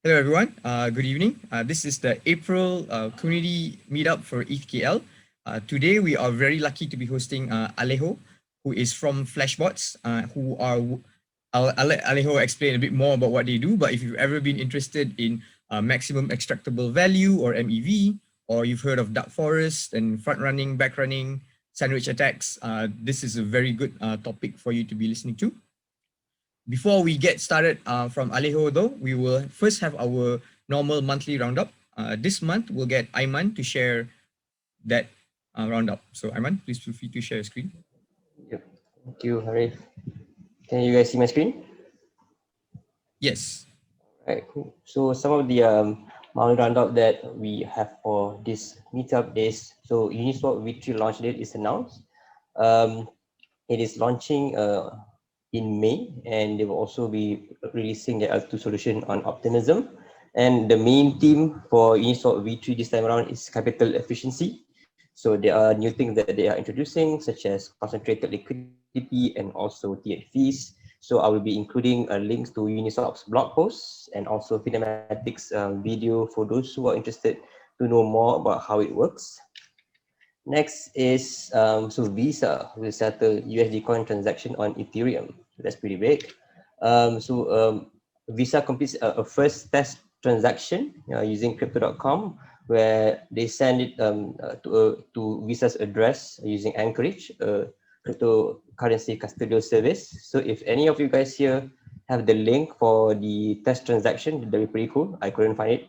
Hello everyone, good evening. This is the April community meetup for ETHKL. Today we are very lucky to be hosting Alejo, who is from Flashbots, I'll let Alejo explain a bit more about what they do, but if you've ever been interested in maximum extractable value or MEV, or you've heard of dark forest and front running, back running, sandwich attacks, this is a very good topic for you to be listening to. Before we get started from Alejo though, we will first have our normal monthly roundup. This month we'll get Aiman to share that roundup. So Aiman, please feel free to share your screen. Yep. Thank you, Harif. Can you guys see my screen? Yes. Right, cool. So some of the monthly roundup that we have for this meetup is, so Uniswap V3 launch date is announced. It is launching in May, and they will also be releasing the L2 solution on Optimism. And the main theme for Uniswap V3 this time around is capital efficiency. So there are new things that they are introducing, such as concentrated liquidity and also tiered fees. So I will be including links to Uniswap's blog posts and also kinematics video for those who are interested to know more about how it works. Next is Visa will settle USD coin transaction on Ethereum. That's pretty big. Visa completes a first test transaction using crypto.com, where they send it to Visa's address using Anchorage, a cryptocurrency custodial service. So if any of you guys here have the link for the test transaction, that'd be pretty cool. I couldn't find it.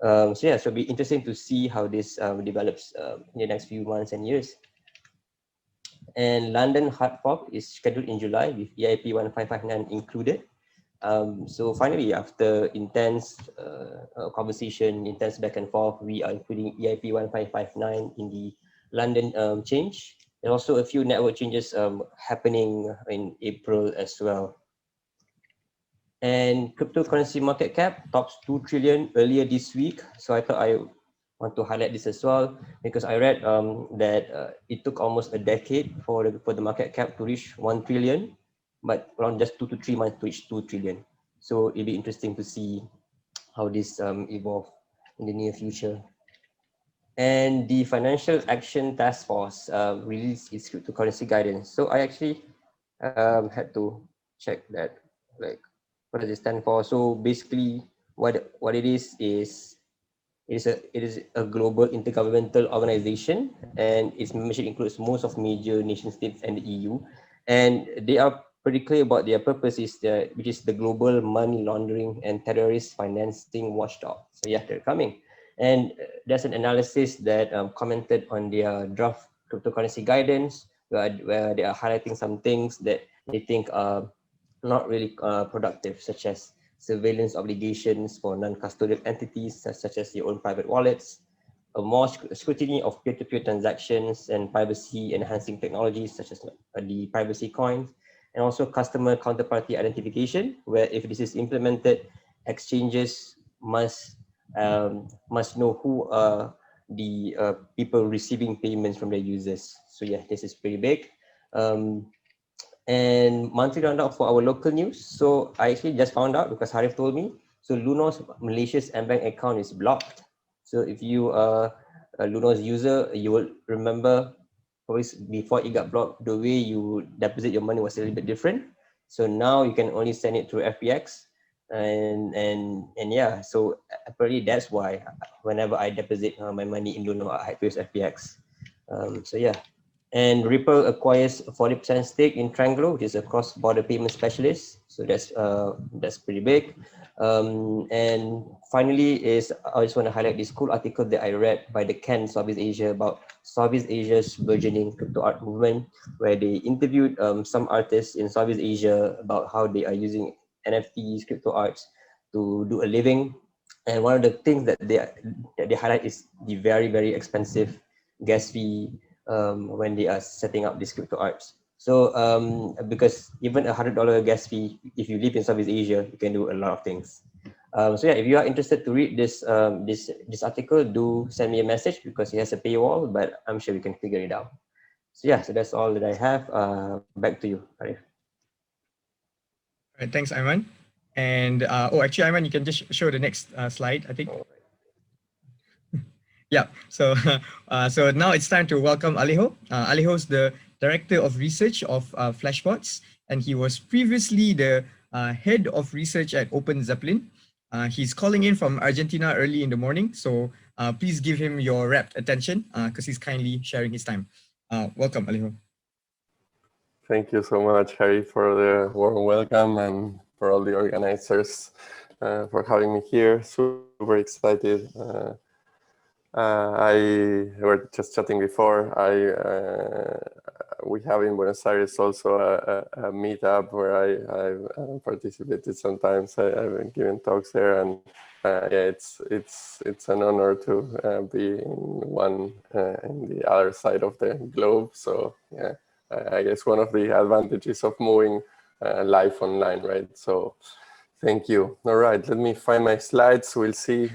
So yeah, so it'll be interesting to see how this develops in the next few months and years. And London hard fork is scheduled in July with EIP 1559 included. So finally, after intense conversation, intense back and forth, we are including EIP 1559 in the London change. There are also a few network changes happening in April as well. And cryptocurrency market cap tops 2 trillion earlier this week. So I thought I want to highlight this as well, because I read that it took almost a decade for the market cap to reach 1 trillion, but around just 2 to 3 months to reach 2 trillion. So it'll be interesting to see how this evolve in the near future. And the Financial Action Task Force released its cryptocurrency guidance. So I actually had to check that, like, what does it stand for? So basically, what it is it is a global intergovernmental organization, and its membership includes most of major nation states and the EU, and they are pretty clear about their purpose, which is the global money laundering and terrorist financing watchdog. So yeah, they're coming, and there's an analysis that commented on their draft cryptocurrency guidance, where they are highlighting some things that they think are not really productive, such as surveillance obligations for non-custodial entities, such as your own private wallets, a more scrutiny of peer-to-peer transactions, and privacy-enhancing technologies, such as the privacy coins, and also customer counterparty identification, where if this is implemented, exchanges must know who are the people receiving payments from their users. So yeah, this is pretty big. And monthly roundup for our local news. So I actually just found out because Harif told me. So Luno's Malaysia's mBank account is blocked. So if you are a Luno's user, you will remember always before it got blocked, the way you deposit your money was a little bit different. So now you can only send it through FPX. And yeah, so apparently that's why whenever I deposit my money in Luno, I have to use FPX. So yeah. And Ripple acquires a 40% stake in Tranglo, which is a cross-border payment specialist. So that's pretty big. And finally, I just want to highlight this cool article that I read by the Ken Southeast Asia about Southeast Asia's burgeoning crypto art movement, where they interviewed some artists in Southeast Asia about how they are using NFTs, crypto arts, to do a living. And one of the things that they highlight is the very, very expensive gas fee when they are setting up these crypto arts. So because even $100 gas fee, if you live in Southeast Asia, you can do a lot of things. So yeah, if you are interested to read this article, do send me a message, because it has a paywall, but I'm sure we can figure it out. So yeah, so that's all that I have. Back to you, Arif. All right, thanks, Aiman. And oh, actually, Ayman, you can just show the next slide, I think. Yeah, so so now it's time to welcome Alejo. Alejo's the Director of Research of Flashbots, and he was previously the Head of Research at OpenZeppelin. He's calling in from Argentina early in the morning, so please give him your rapt attention because he's kindly sharing his time. Welcome, Alejo. Thank you so much, Harry, for the warm welcome and for all the organizers for having me here. Super excited. I were just chatting before. We have in Buenos Aires also a meetup where I've participated sometimes. I've been giving talks there, and yeah, it's an honor to be in the other side of the globe. So yeah, I guess one of the advantages of moving live online, right? So thank you. All right, let me find my slides. We'll see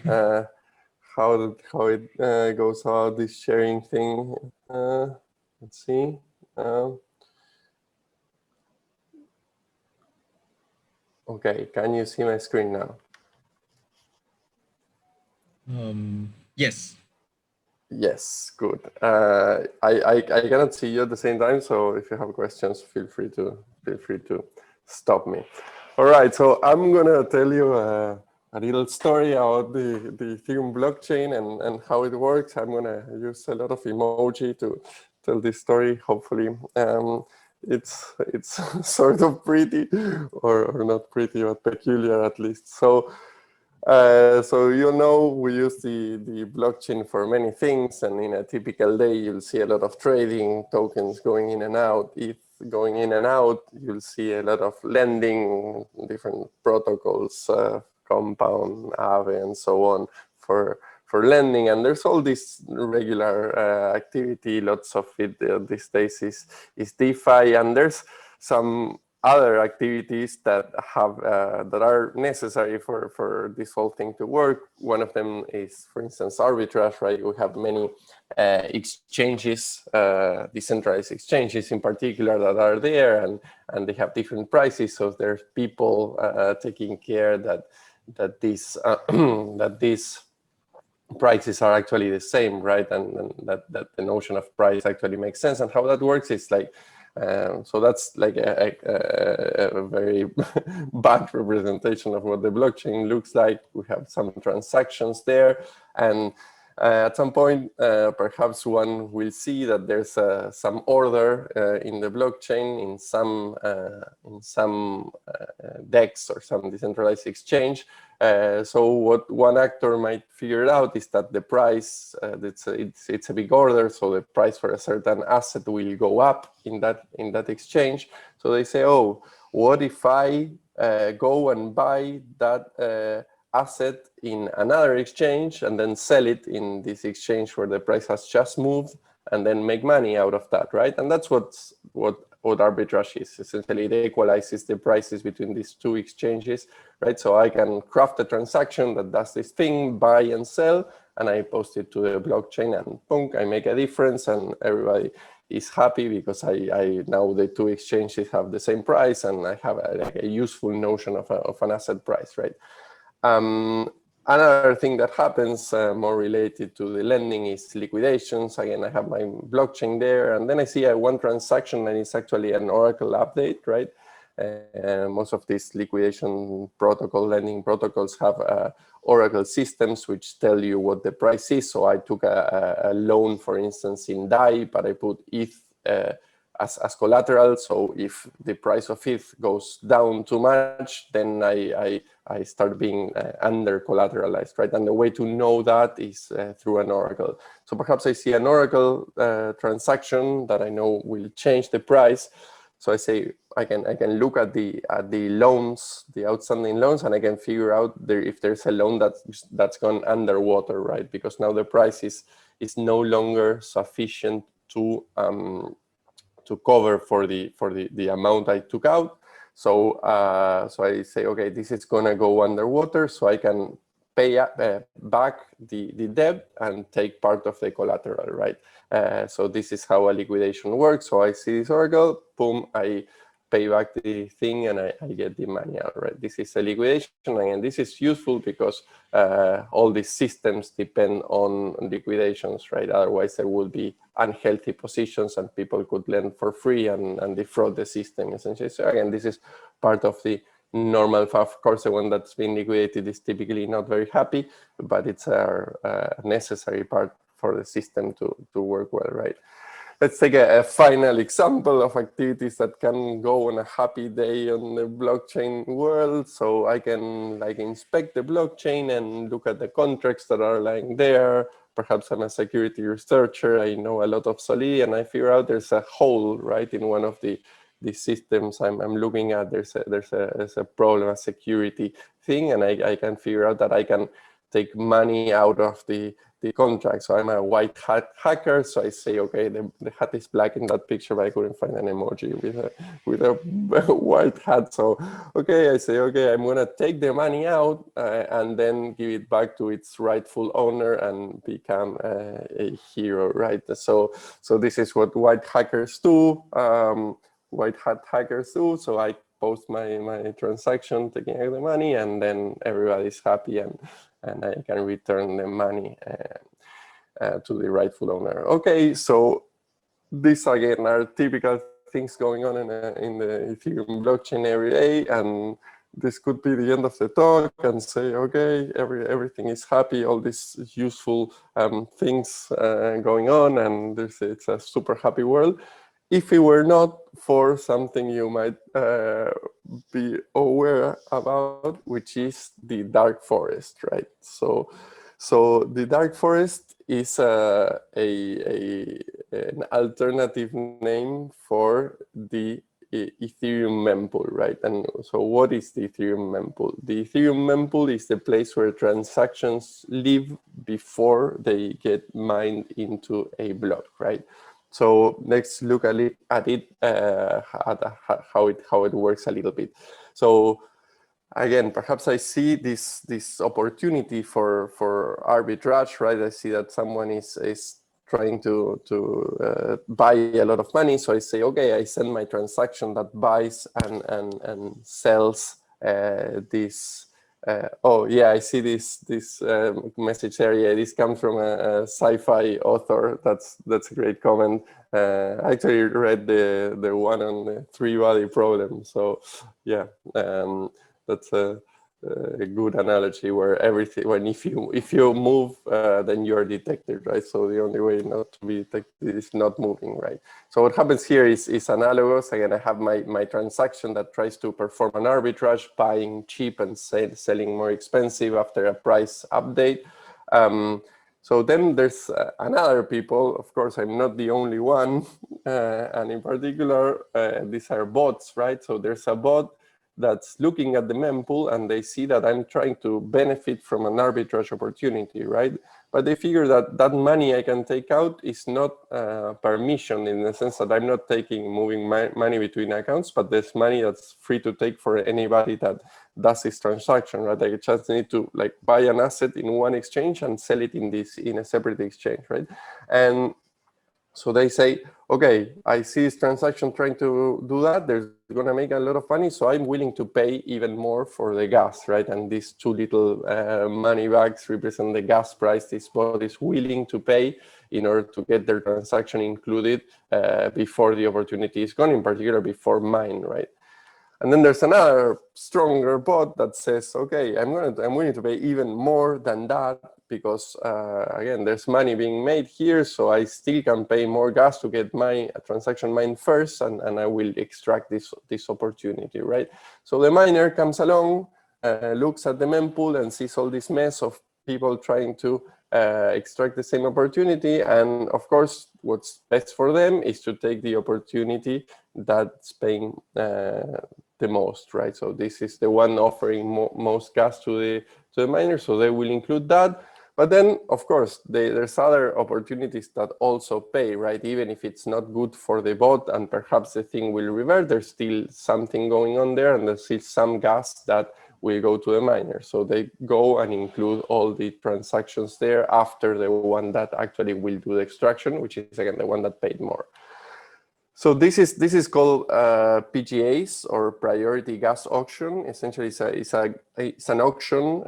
how it goes about this sharing thing. Let's see. Okay, can you see my screen now? Yes. Yes, good. I cannot see you at the same time, so if you have questions, feel free to stop me. All right, so I'm gonna tell you a little story about the Ethereum blockchain and how it works. I'm gonna use a lot of emoji to tell this story. Hopefully, it's sort of pretty, or not pretty, but peculiar at least. So. So you know, we use the blockchain for many things, and in a typical day, you'll see a lot of trading, tokens going in and out, ETH going in and out. You'll see a lot of lending, different protocols, Compound, Aave, and so on for lending. And there's all this regular activity. Lots of it these days is DeFi, and there's some other activities that have that are necessary for this whole thing to work. One of them is, for instance, arbitrage, right? We have many exchanges, decentralized exchanges in particular, that are there, and they have different prices. So there's people taking care that these prices are actually the same, right? And that the notion of price actually makes sense. And how that works is like, so that's like a very bad representation of what the blockchain looks like. We have some transactions there, and at some point, perhaps one will see that there's some order in the blockchain in some DEX or some decentralized exchange. So what one actor might figure out is that the price, it's a big order, so the price for a certain asset will go up in that exchange. So they say, oh, what if I go and buy that asset in another exchange and then sell it in this exchange where the price has just moved, and then make money out of that, right? And that's what arbitrage is. Essentially, it equalizes the prices between these two exchanges, right? So I can craft a transaction that does this thing, buy and sell, and I post it to the blockchain, and boom, I make a difference, and everybody is happy because I now the two exchanges have the same price, and I have a useful notion of an asset price, right? Another thing that happens more related to the lending is liquidations. Again, I have my blockchain there, and then I see one transaction, and it's actually an Oracle update, right? Most of these liquidation lending protocols have Oracle systems which tell you what the price is. So I took a loan, for instance, in DAI, but I put ETH as collateral. So if the price of ETH goes down too much, then I start being under collateralized, right? And the way to know that is through an Oracle. So perhaps I see an Oracle transaction that I know will change the price. So I say I can look at the loans, the outstanding loans, and I can figure out if there's a loan that's gone underwater, right? Because now the price is no longer sufficient to cover for the amount I took out. So so I say, okay, this is gonna go underwater, so I can pay back the debt and take part of the collateral, right? So this is how a liquidation works. So I see this Oracle, boom, I pay back the thing, and I get the money out, right? This is a liquidation, and this is useful because all these systems depend on liquidations, right? Otherwise, there would be unhealthy positions, and people could lend for free and defraud the system, essentially. So again, this is part of the normal. Of course, the one that's been liquidated is typically not very happy, but it's a necessary part for the system to work well, right? Let's take a final example of activities that can go on a happy day on the blockchain world. So I can like inspect the blockchain and look at the contracts that are lying there. Perhaps I'm a security researcher. I know a lot of Solidity, and I figure out there's a hole right in one of the systems I'm looking at. There's a problem, a security thing, and I can figure out that I can take money out of the contract. So I'm a white hat hacker. So I say, okay, the hat is black in that picture, but I couldn't find an emoji with a white hat. So, okay, I say, okay, I'm gonna take the money out and then give it back to its rightful owner and become a hero, right? So this is what white hackers do, white hat hackers do. So I post my transaction, taking out the money, and then everybody's happy, and I can return the money to the rightful owner. Okay, so these again are typical things going on in the Ethereum blockchain every day, and this could be the end of the talk and say, okay, everything is happy, all these useful things going on, and it's a super happy world. If it were not for something you might be aware about, which is the dark forest, right? So the dark forest is an alternative name for the Ethereum mempool, right? And so what is the Ethereum mempool? The Ethereum mempool is the place where transactions live before they get mined into a block, right? So let's look at it, how it works a little bit. So again, perhaps I see this opportunity for arbitrage, right? I see that someone is trying to buy a lot of money. So I say, okay, I send my transaction that buys and sells this. Oh yeah, I see this message area. This comes from a sci-fi author. That's a great comment. I actually read the one on the three-body problem. So yeah, that's a good analogy where if you move, then you're detected, right? So the only way not to be detected is not moving, right? So what happens here is analogous. Again, I have my transaction that tries to perform an arbitrage, buying cheap and selling more expensive after a price update. So then there's another people. Of course, I'm not the only one, and in particular, these are bots, right? So there's a bot that's looking at the mempool, and they see that I'm trying to benefit from an arbitrage opportunity, right? But they figure that money I can take out is not permissioned, in the sense that I'm not moving money between accounts, but there's money that's free to take for anybody that does this transaction, right? I just need to like buy an asset in one exchange and sell it in a separate exchange, right? And so they say, okay, I see this transaction trying to do that. There's going to make a lot of money, so I'm willing to pay even more for the gas, right? And these two little money bags represent the gas price this bot is willing to pay in order to get their transaction included before the opportunity is gone, in particular before mine, right? And then there's another stronger bot that says, okay, I'm willing to pay even more than that because, again, there's money being made here, so I still can pay more gas to get my transaction mined first, and I will extract this opportunity, right? So the miner comes along, looks at the mempool and sees all this mess of people trying to extract the same opportunity, and of course, what's best for them is to take the opportunity that's paying the most, right? So this is the one offering most gas to the miner, so they will include that. But then, of course, there's other opportunities that also pay, right? Even if it's not good for the bot and perhaps the thing will revert, there's still something going on there, and there's still some gas that will go to the miner. So they go and include all the transactions there after the one that actually will do the extraction, which is, again, the one that paid more. So this is called PGAs, or priority gas auction. Essentially, it's an auction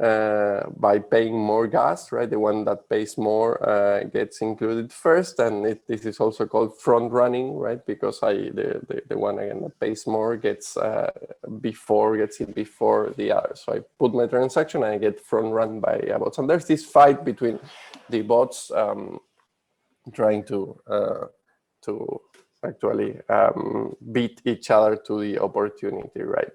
by paying more gas, right? The one that pays more gets included first, and this is also called front running, right? Because the one again that pays more gets in before the other. So I put my transaction and I get front run by bots. And there's this fight between the bots trying to actually beat each other to the opportunity, right?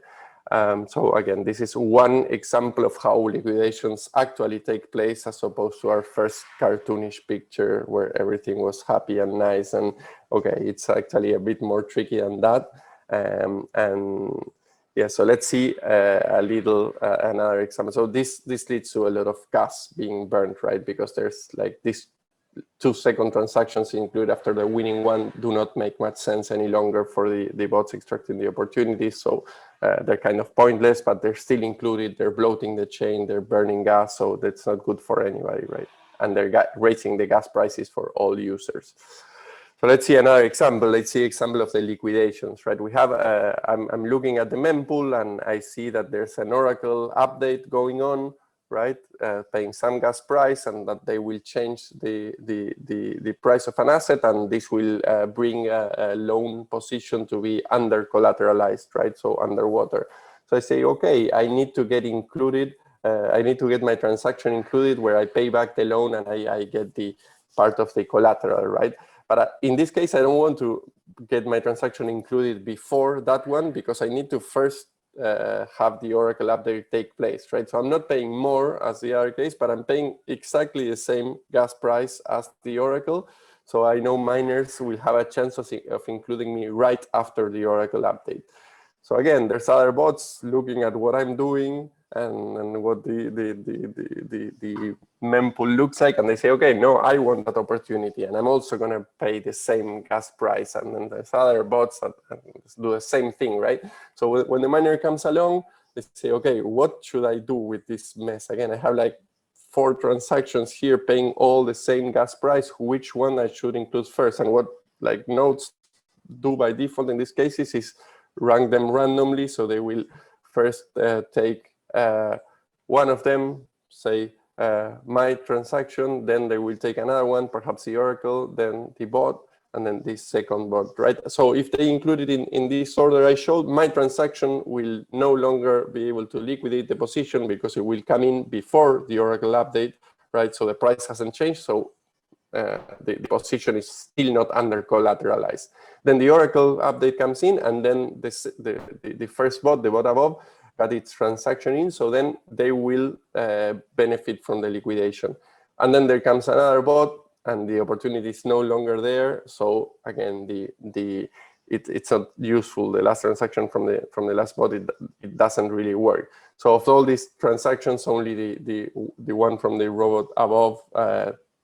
So again, this is one example of how liquidations actually take place, as opposed to our first cartoonish picture where everything was happy and nice. And okay, it's actually a bit more tricky than that. And yeah, so let's see a little another example. So this leads to a lot of gas being burned, right? Because there's like this 2-second transactions included after the winning one do not make much sense any longer for the bots extracting the opportunities. So they're kind of pointless, but they're still included. They're bloating the chain, they're burning gas, so that's not good for anybody, right? And they're raising the gas prices for all users. So let's see another example. Let's see example of the liquidations, right? We have, I'm looking at the mempool and I see that there's an Oracle update going on, right? Paying some gas price, and that they will change the price of an asset, and this will bring a loan position to be under collateralized, right? So underwater. So I say, okay, I need to get included. I need to get my transaction included where I pay back the loan and I get the part of the collateral, right? But in this case, I don't want to get my transaction included before that one, because I need to first have the Oracle update take place, right? So I'm not paying more as the other case, but I'm paying exactly the same gas price as the Oracle. So I know miners will have a chance of including me right after the Oracle update. So again, there's other bots looking at what I'm doing and what the mempool looks like, and they say, okay, no, I want that opportunity, and I'm also going to pay the same gas price. And then there's other bots that do the same thing, right? So when the miner comes along, they say, okay, what should I do with this mess? Again, I have like 4 transactions here paying all the same gas price. Which one I should include first? And what like nodes do by default in these cases is rank them randomly. So they will first take one of them, say my transaction, then they will take another one, perhaps the Oracle, then the bot, and then this second bot, right? So if they include it in this order I showed, my transaction will no longer be able to liquidate the position because it will come in before the Oracle update, right? So the price hasn't changed, so the position is still not under collateralized. Then the Oracle update comes in, and then the first bot, the bot above, got its transaction in, so then they will benefit from the liquidation. And then there comes another bot, and the opportunity is no longer there. So again, it's not useful. The last transaction from the last bot, it doesn't really work. So of all these transactions, only the one from the robot above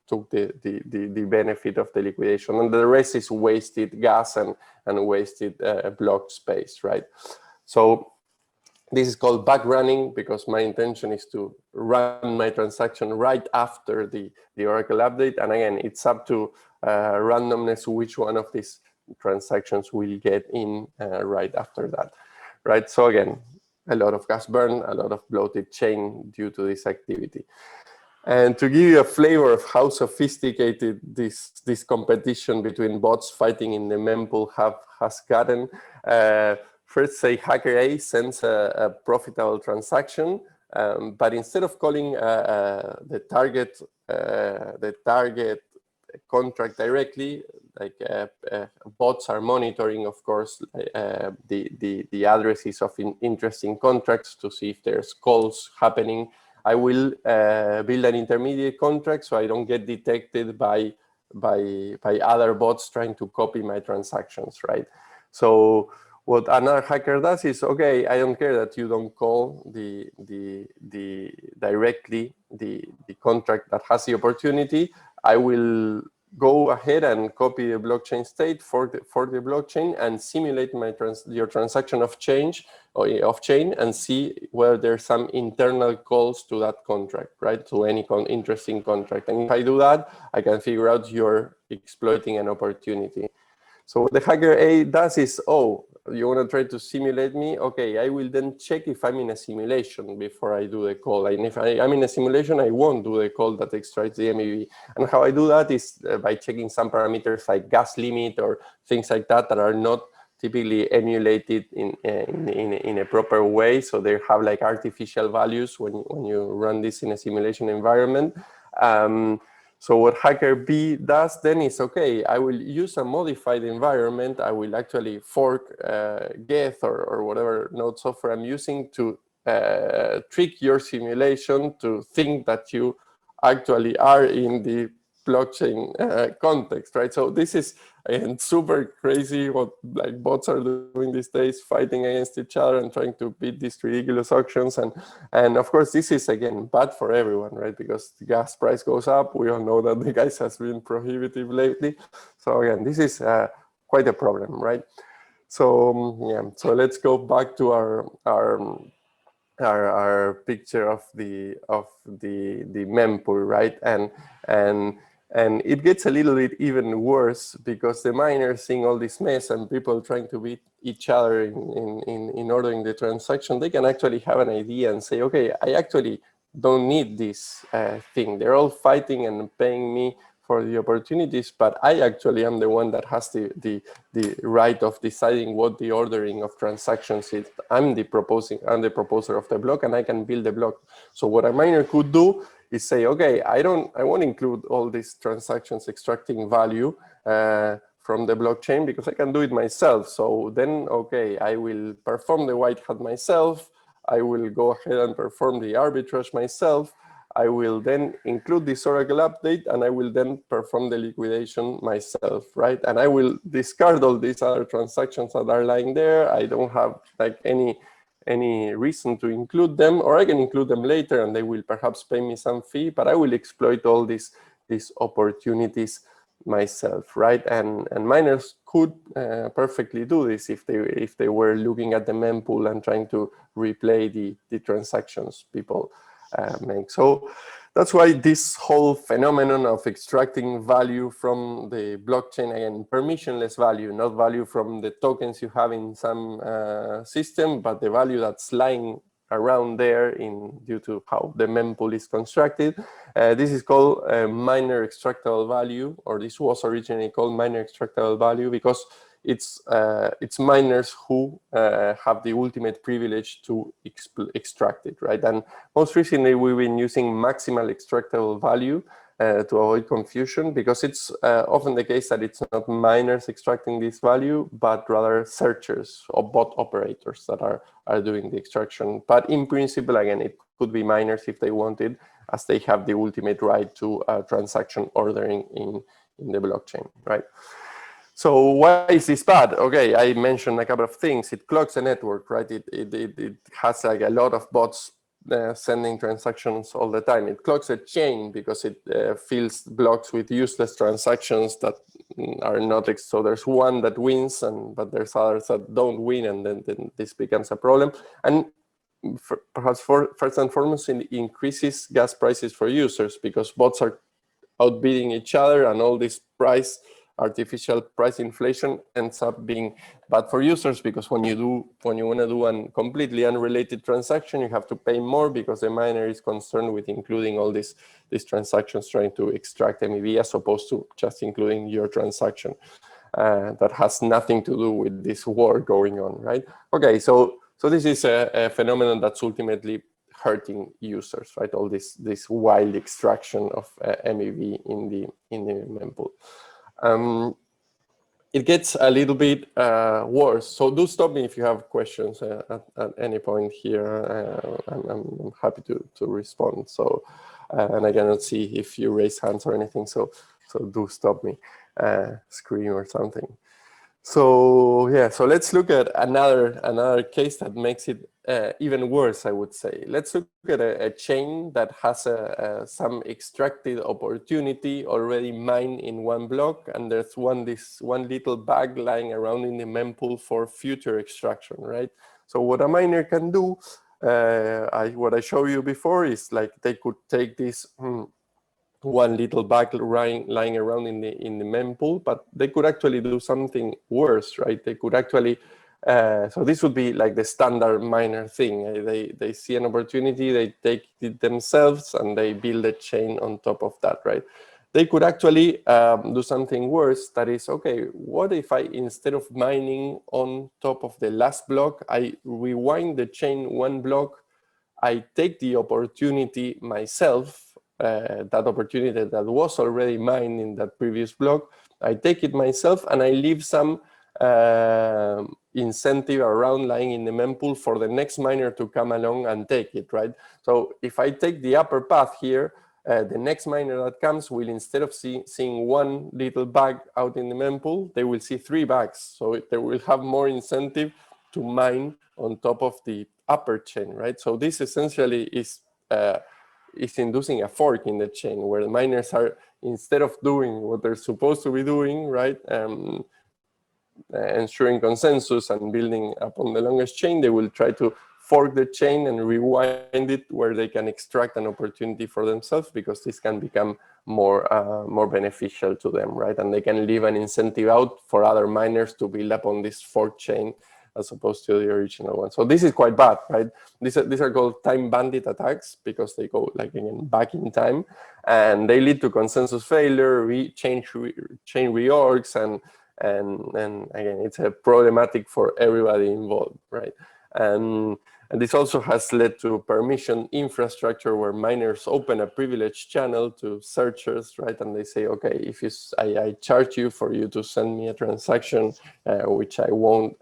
took the benefit of the liquidation, and the rest is wasted gas and wasted block space, right? So this is called back running, because my intention is to run my transaction right after the Oracle update. And again, it's up to randomness which one of these transactions will get in right after that, right? So again, a lot of gas burn, a lot of bloated chain due to this activity. And to give you a flavor of how sophisticated this competition between bots fighting in the mempool has gotten, first, say hacker A sends a profitable transaction, but instead of calling the target contract directly, like bots are monitoring, of course, the addresses of interesting contracts to see if there's calls happening. I will build an intermediate contract so I don't get detected by other bots trying to copy my transactions, right? So what another hacker does is, okay, I don't care that you don't call directly the contract that has the opportunity. I will go ahead and copy the blockchain state for the blockchain and simulate your transaction of change or off chain and see whether there's some internal calls to that contract, right? To any interesting contract. And if I do that, I can figure out you're exploiting an opportunity. So what the hacker A does is, oh, you want to try to simulate me? Okay, I will then check if I'm in a simulation before I do the call. And if I'm in a simulation, I won't do the call that extracts the MEV. And how I do that is by checking some parameters like gas limit or things like that that are not typically emulated in a proper way. So they have like artificial values when you run this in a simulation environment. So what hacker B does then is, okay, I will use a modified environment. I will actually fork Geth or whatever node software I'm using to trick your simulation to think that you actually are in the blockchain context, right? So this is, again, super crazy what like bots are doing these days, fighting against each other and trying to beat these ridiculous auctions. And of course, this is, again, bad for everyone, right? Because the gas price goes up. We all know that the gas has been prohibitive lately. So again, this is quite a problem, right? So yeah, so let's go back to our picture of the mempool, right? And it gets a little bit even worse because the miners seeing all this mess and people trying to beat each other in ordering the transaction, they can actually have an idea and say, okay, I actually don't need this thing. They're all fighting and paying me for the opportunities, but I actually am the one that has the right of deciding what the ordering of transactions is. I'm the proposer of the block, and I can build the block. So what a miner could do is say, okay, I won't include all these transactions extracting value from the blockchain because I can do it myself. So then, okay, I will perform the white hat myself. I will go ahead and perform the arbitrage myself. I will then include this Oracle update, and I will then perform the liquidation myself, right? And I will discard all these other transactions that are lying there. I don't have like any reason to include them, or I can include them later and they will perhaps pay me some fee, but I will exploit all these opportunities myself, right? And miners could perfectly do this if they were looking at the mempool and trying to replay the transactions people make. So that's why this whole phenomenon of extracting value from the blockchain, again, permissionless value, not value from the tokens you have in some system, but the value that's lying around there due to how the mempool is constructed. This is called miner extractable value, or this was originally called miner extractable value because it's miners who have the ultimate privilege to extract it, right? And most recently, we've been using maximal extractable value to avoid confusion, because it's often the case that it's not miners extracting this value, but rather searchers or bot operators that are doing the extraction. But in principle, again, it could be miners if they wanted, as they have the ultimate right to transaction ordering in the blockchain, right? So why is this bad? Okay, I mentioned a couple of things. It clogs the network, right? It has like a lot of bots sending transactions all the time. It clogs a chain because it fills blocks with useless transactions that are not. So there's one that wins, but there's others that don't win, and then this becomes a problem. And perhaps first and foremost, it increases gas prices for users because bots are outbidding each other, and all this artificial price inflation ends up being bad for users, because when you want to do a completely unrelated transaction, you have to pay more because the miner is concerned with including all these transactions trying to extract MEV, as opposed to just including your transaction that has nothing to do with this war going on, right? Okay, so this is a phenomenon that's ultimately hurting users, right? All this wild extraction of MEV in the mempool. It gets a little bit worse. So do stop me if you have questions at any point here. I'm happy to respond. So, and I cannot see if you raise hands or anything. So do stop me, scream or something. So yeah, so let's look at another case that makes it even worse, I would say. Let's look at a chain that has some extracted opportunity already mined in one block, and there's one little bag lying around in the mempool for future extraction, right? So what a miner can do, what I showed you before, is like they could take this one little bug lying around in the mempool, but they could actually do something worse, right? They could actually, so this would be like the standard miner thing. They see an opportunity, they take it themselves, and they build a chain on top of that, right? They could actually do something worse. That is, okay, what if I, instead of mining on top of the last block, I rewind the chain one block, I take the opportunity myself, that opportunity that was already mined in that previous block, I take it myself and I leave some incentive around lying in the mempool for the next miner to come along and take it, right? So if I take the upper path here, the next miner that comes will, instead of seeing one little bag out in the mempool, they will see 3 bags. So they will have more incentive to mine on top of the upper chain, right? So this essentially is inducing a fork in the chain where the miners are, instead of doing what they're supposed to be doing, right, ensuring consensus and building upon the longest chain, they will try to fork the chain and rewind it where they can extract an opportunity for themselves, because this can become more beneficial to them, right? And they can leave an incentive out for other miners to build up on this fork chain as opposed to the original one. So this is quite bad, right? These are called time bandit attacks, because they go, like, again, back in time, and they lead to consensus failure, chain reorgs, and again, it's a problematic for everybody involved, right? And this also has led to permission infrastructure where miners open a privileged channel to searchers, right? And they say, okay, if I charge you for you to send me a transaction, which I won't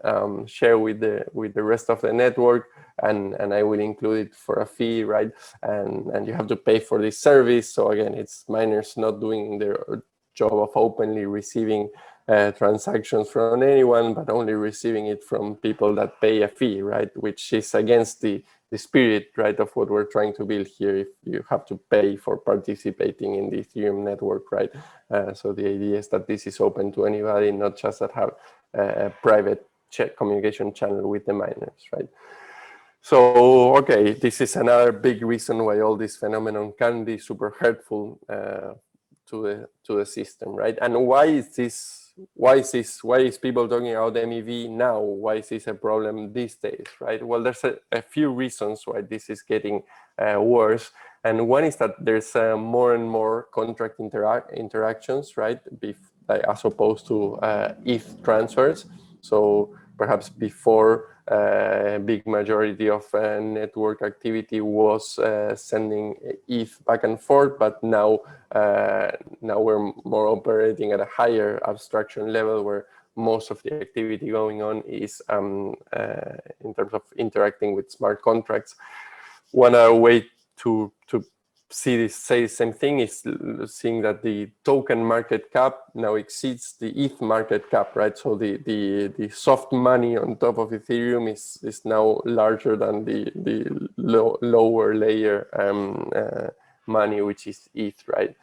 share with the rest of the network, and I will include it for a fee, right? And you have to pay for this service. So again, it's miners not doing their job of openly receiving transactions from anyone, but only receiving it from people that pay a fee, right? Which is against the spirit, right, of what we're trying to build here. If you have to pay for participating in the Ethereum network, right? So the idea is that this is open to anybody, not just that have a private communication channel with the miners, right? So, okay, this is another big reason why all this phenomenon can be super hurtful to the system, right? And why is this? Why is people talking about MEV now? Why is this a problem these days, right? Well, there's a few reasons why this is getting worse. And one is that there's more and more contract interactions, right? As opposed to ETH transfers. So perhaps before, big majority of network activity was sending ETH back and forth, but now we're more operating at a higher abstraction level where most of the activity going on is in terms of interacting with smart contracts. One other way to say the same thing is seeing that the token market cap now exceeds the ETH market cap, right? So the soft money on top of Ethereum is now larger than the lower layer money, which is ETH, right?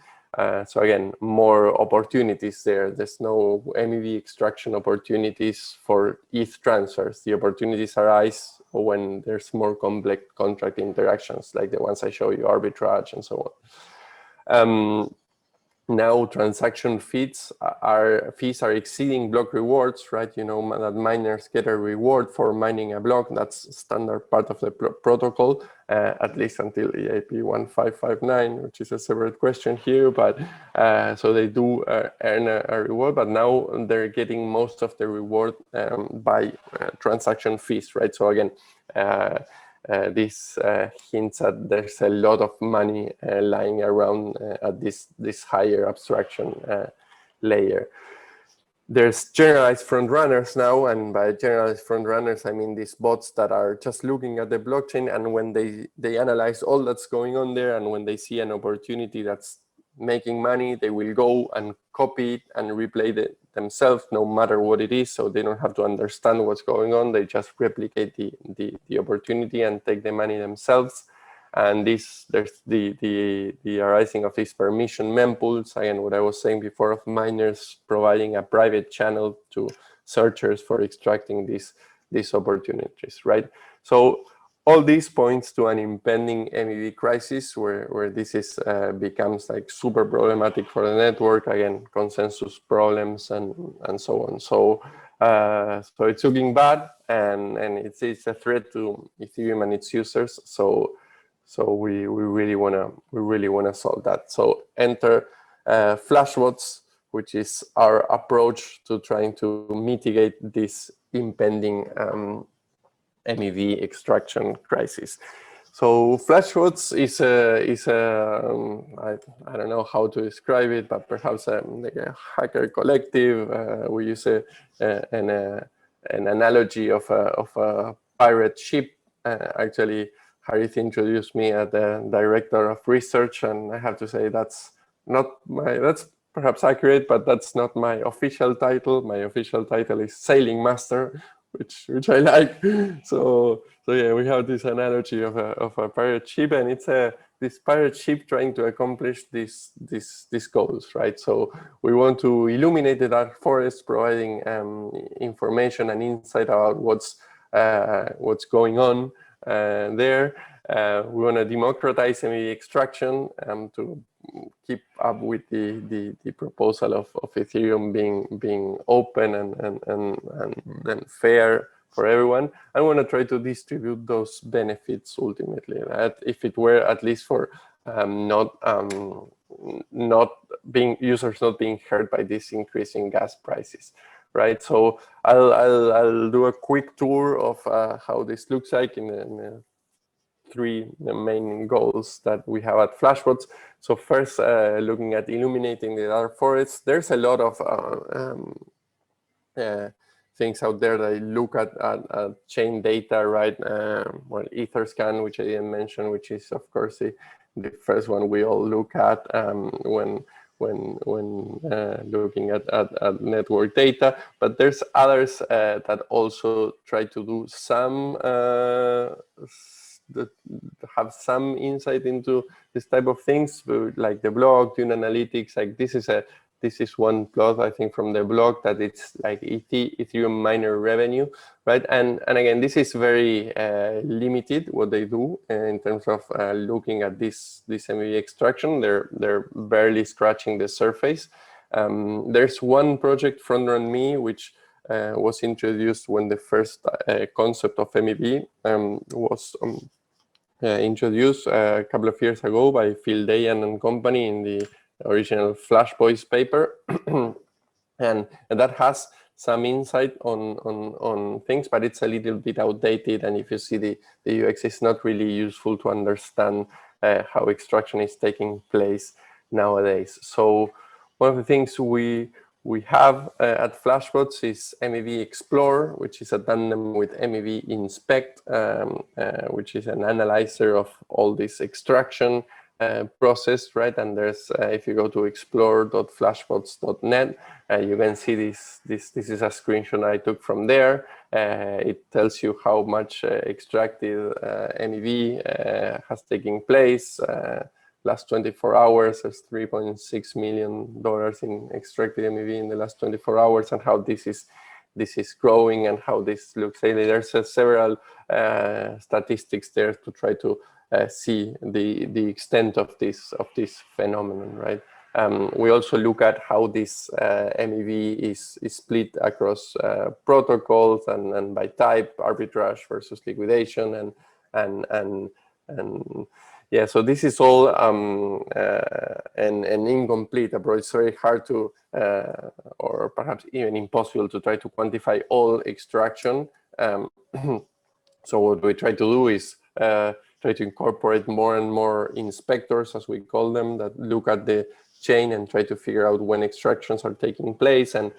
So again, more opportunities there. There's no MEV extraction opportunities for ETH transfers. The opportunities arise when there's more complex contract interactions, like the ones I show you, arbitrage and so on. Now transaction fees are exceeding block rewards, right? You know that miners get a reward for mining a block. That's standard part of the protocol, at least until EIP 1559, which is a separate question here. But so they do earn a reward, but now they're getting most of the reward by transaction fees, right? So again, this hints at there's a lot of money lying around at this higher abstraction layer. There's generalized front runners now, and by generalized front runners I mean these bots that are just looking at the blockchain, and when they analyze all that's going on there, and when they see an opportunity that's making money, they will go and copy it and replay it themselves, no matter what it is. So they don't have to understand what's going on. They just replicate the opportunity and take the money themselves. And there's the arising of these permission mempools. Again, what I was saying before, of miners providing a private channel to searchers for extracting these opportunities, right? So all this points to an impending MEV crisis where this is becomes like super problematic for the network, again, consensus problems and so on. So so it's looking bad, and it's a threat to Ethereum and its users. So we really wanna solve that. So enter Flashbots, which is our approach to trying to mitigate this impending MEV extraction crisis. So Flashbots is I don't know how to describe it, but perhaps like a hacker collective. We use an analogy of a pirate ship. Actually, Harith introduced me as the director of research, and I have to say that's perhaps accurate, but that's not my official title. My official title is sailing master, which I like. So yeah, we have this analogy of a pirate ship, and it's this pirate ship trying to accomplish these goals, right? So we want to illuminate the dark forest, providing information and insight about what's going on there. We want to democratize MEV extraction to keep up with the proposal of Ethereum being open and fair for everyone. I want to try to distribute those benefits ultimately. If it were at least for users not being hurt by this increasing gas prices, right? So I'll do a quick tour of how this looks like in three main goals that we have at Flashbots. So first, looking at illuminating the dark forest, there's a lot of things out there that look at chain data, right? Well, EtherScan, which I didn't mention, which is of course the first one we all look at when looking at network data. But there's others that also try to do some that have some insight into this type of things, like the blog, Tune Analytics. Like this is one plot, I think, from the blog that it's like Ethereum miner revenue, right? And again, this is very limited what they do in terms of looking at this MEV extraction. They're barely scratching the surface. There's one project, Frontrun Me, which was introduced when the first concept of MEV was introduced a couple of years ago by Phil Dayan and company in the original Flashbots paper. and that has some insight on things, but it's a little bit outdated. And if you see the UX, it's not really useful to understand how extraction is taking place nowadays. So one of the things we have at Flashbots is MEV Explore, which is a tandem with MEV Inspect, which is an analyzer of all this extraction process, right? And there's, if you go to explore.flashbots.net, you can see this is a screenshot I took from there. It tells you how much extracted MEV has taken place. Last 24 hours, there's $3.6 million in extracted MEV in the last 24 hours, and how this is growing and how this looks. There's several statistics there to try to see the extent of this phenomenon, right? We also look at how this MEV is split across protocols and by type, arbitrage versus liquidation, and yeah, so this is all an incomplete approach. It's very hard to, or perhaps even impossible to try to quantify all extraction. So what we try to do is try to incorporate more and more inspectors, as we call them, that look at the chain and try to figure out when extractions are taking place, and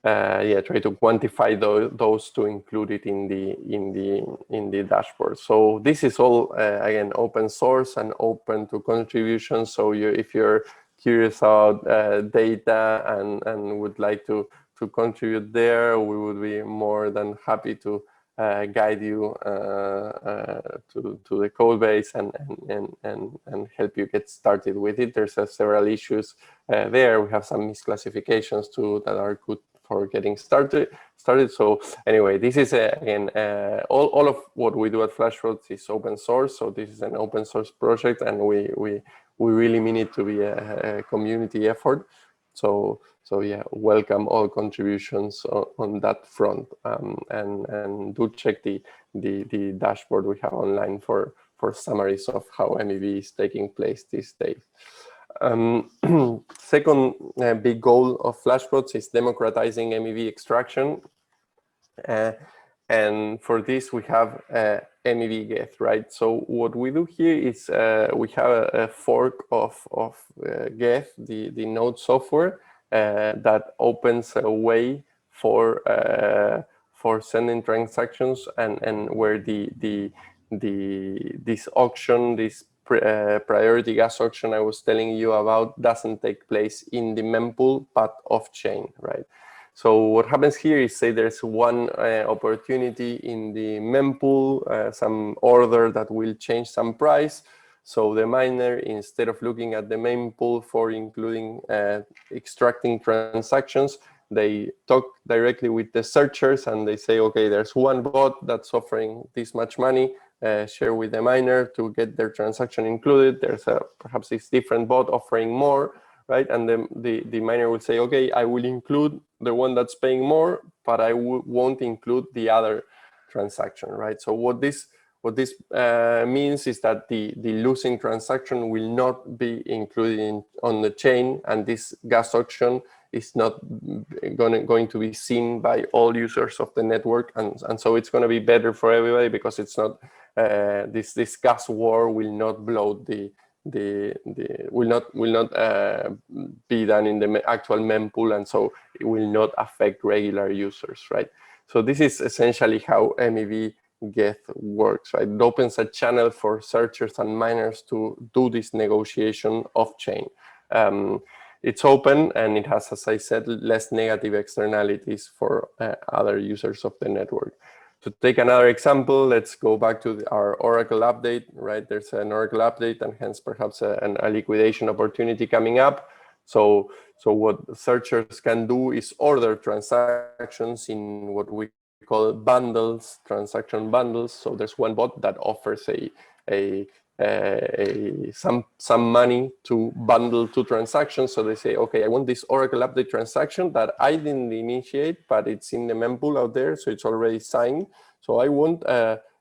yeah, try to quantify those to include it in the dashboard. So this is all again open source and open to contributions. So if you're curious about data and would like to contribute there, we would be more than happy to guide you to the code base and help you get started with it. There's several issues there. We have some misclassifications too that are good for getting started. So anyway, this is again all of what we do at Flashbots is open source. So this is an open source project, and we really mean it to be a community effort. So yeah, welcome all contributions on that front, and do check the dashboard we have online for summaries of how MEV is taking place these days. Second big goal of Flashbots is democratizing MEV extraction. And for this, we have MEV Geth, right? So what we do here is we have a fork of Geth, the node software, that opens a way for sending transactions, and where this auction, this priority gas auction I was telling you about, doesn't take place in the mempool but off chain, right? So what happens here is, say there's one opportunity in the mempool, some order that will change some price. So the miner, instead of looking at the mempool for including extracting transactions, they talk directly with the searchers and they say, okay, there's one bot that's offering this much money, share with the miner to get their transaction included. There's perhaps this different bot offering more, right? And then the miner will say, okay, I will include the one that's paying more, but I won't include the other transaction, right? So what this means is that the losing transaction will not be included on the chain, and this gas auction is not going to be seen by all users of the network, and so it's going to be better for everybody, because it's not this gas war will not blow will not be done in the actual mempool, and so it will not affect regular users, right? So this is essentially how MEV Geth works, right? It opens a channel for searchers and miners to do this negotiation off chain. It's open, and it has, as I said, less negative externalities for other users of the network. To take another example, let's go back to our Oracle update, right? There's an Oracle update, and hence perhaps a liquidation opportunity coming up. So what searchers can do is order transactions in what we call bundles, transaction bundles. So there's one bot that offers some money to bundle two transactions. So they say, okay, I want this Oracle update transaction that I didn't initiate, but it's in the mempool out there, so it's already signed. So I want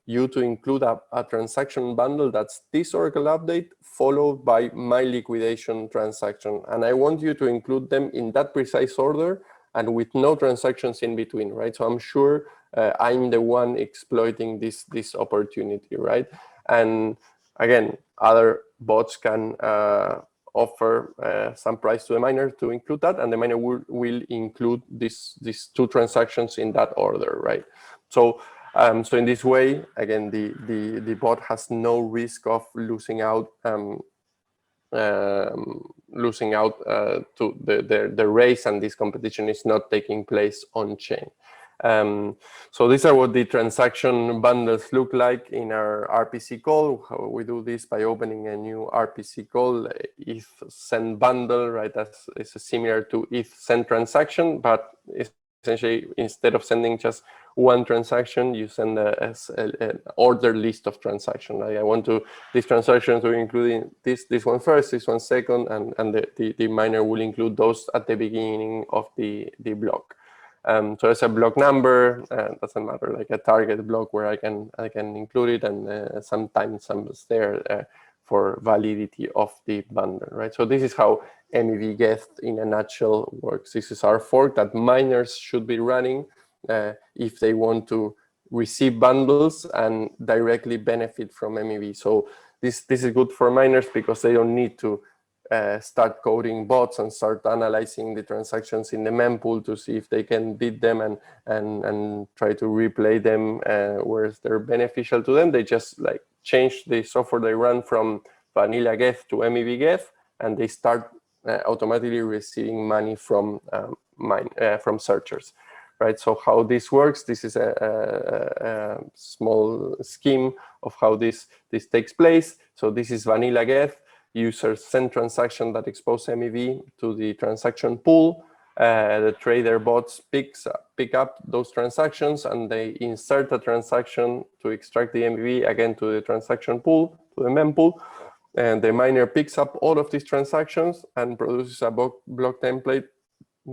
you to include a transaction bundle that's this Oracle update followed by my liquidation transaction, and I want you to include them in that precise order and with no transactions in between, right? So I'm sure I'm the one exploiting this opportunity, right? And again, other bots can offer some price to the miner to include that, and the miner will include these two transactions in that order, right? So in this way, again, the bot has no risk of losing out to the race, and this competition is not taking place on chain. So these are what the transaction bundles look like in our RPC call. How we do this by opening a new RPC call, ETH send bundle, right? That's similar to ETH send transaction, but essentially instead of sending just one transaction, you send an order list of transactions. Like I want these transactions to include this one first, this one second, and the miner will include those at the beginning of the block. So it's a block number, doesn't matter, like a target block where I can include it, and some timestamps there for validity of the bundle, right? So this is how MEV Geth in a nutshell works. This is our fork that miners should be running if they want to receive bundles and directly benefit from MEV. So this is good for miners because they don't need to start coding bots and start analyzing the transactions in the mempool to see if they can beat them and try to replay them where they're beneficial to them. They just like change the software they run from vanilla Geth to MEV Geth, and they start automatically receiving money from searchers, right? So how this works, this is a small scheme of how this takes place. So this is vanilla Geth. Users send transaction that expose MEV to the transaction pool. the trader bots pick up those transactions, and they insert a transaction to extract the MEV again to the transaction pool, to the mempool, and the miner picks up all of these transactions and produces a block template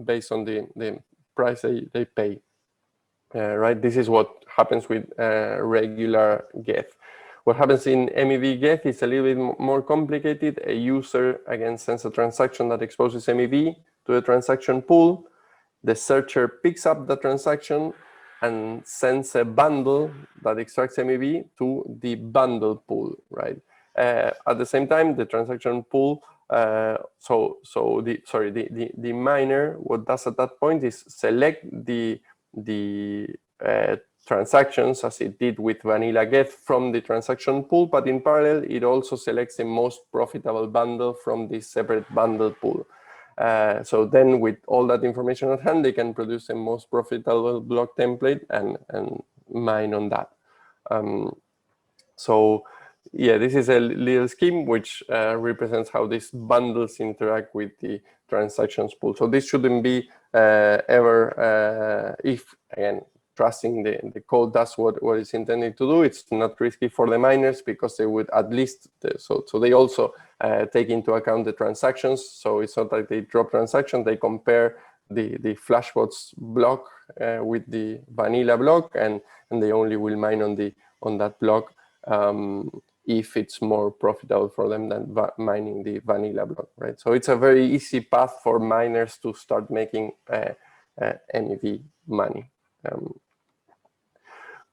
based on the price they pay. Right, this is what happens with regular Geth. What happens in MEV Geth is a little bit more complicated. A user again sends a transaction that exposes MEV to the transaction pool. The searcher picks up the transaction and sends a bundle that extracts MEV to the bundle pool, right? At the same time, the transaction pool, the miner, what does at that point is select the transactions as it did with vanilla Geth from the transaction pool, but in parallel, it also selects the most profitable bundle from this separate bundle pool. So then with all that information at hand, they can produce the most profitable block template and mine on that. So yeah, this is a little scheme which represents how these bundles interact with the transactions pool. So this shouldn't be ever, if again, trusting the code does what it's intended to do, it's not risky for the miners because they would at least, so they also take into account the transactions. So it's not like they drop transactions, they compare the Flashbots block with the vanilla block, and they only will mine on that block if it's more profitable for them than mining the vanilla block, right? So it's a very easy path for miners to start making MEV money.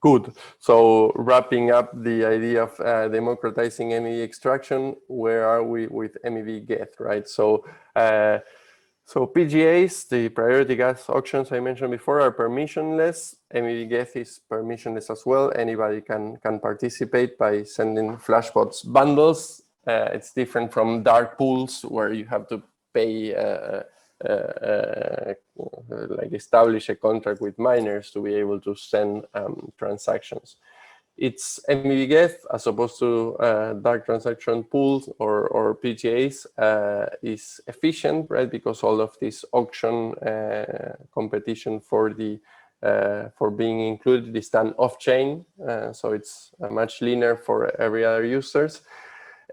Good. So wrapping up the idea of democratizing MEV extraction, where are we with MEV Geth, right? So PGAs, the priority gas auctions I mentioned before, are permissionless. MEV Geth is permissionless as well. Anybody can participate by sending Flashbots bundles. It's different from dark pools where you have to pay, like establish a contract with miners to be able to send transactions. It's MEV Geth as opposed to dark transaction pools or PGAs is efficient, right? Because all of this auction competition for being included is done off-chain, so it's much leaner for every other users.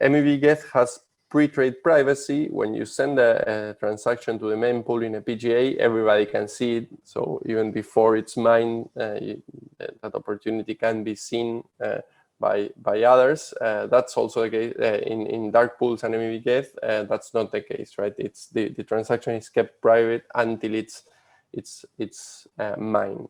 MEV Geth has pre-trade privacy. When you send a transaction to the mempool in a PGA, everybody can see it. So even before it's mined, that opportunity can be seen by others. That's also the case in dark pools and MEV Geth. That's not the case, right? It's the transaction is kept private until it's mined.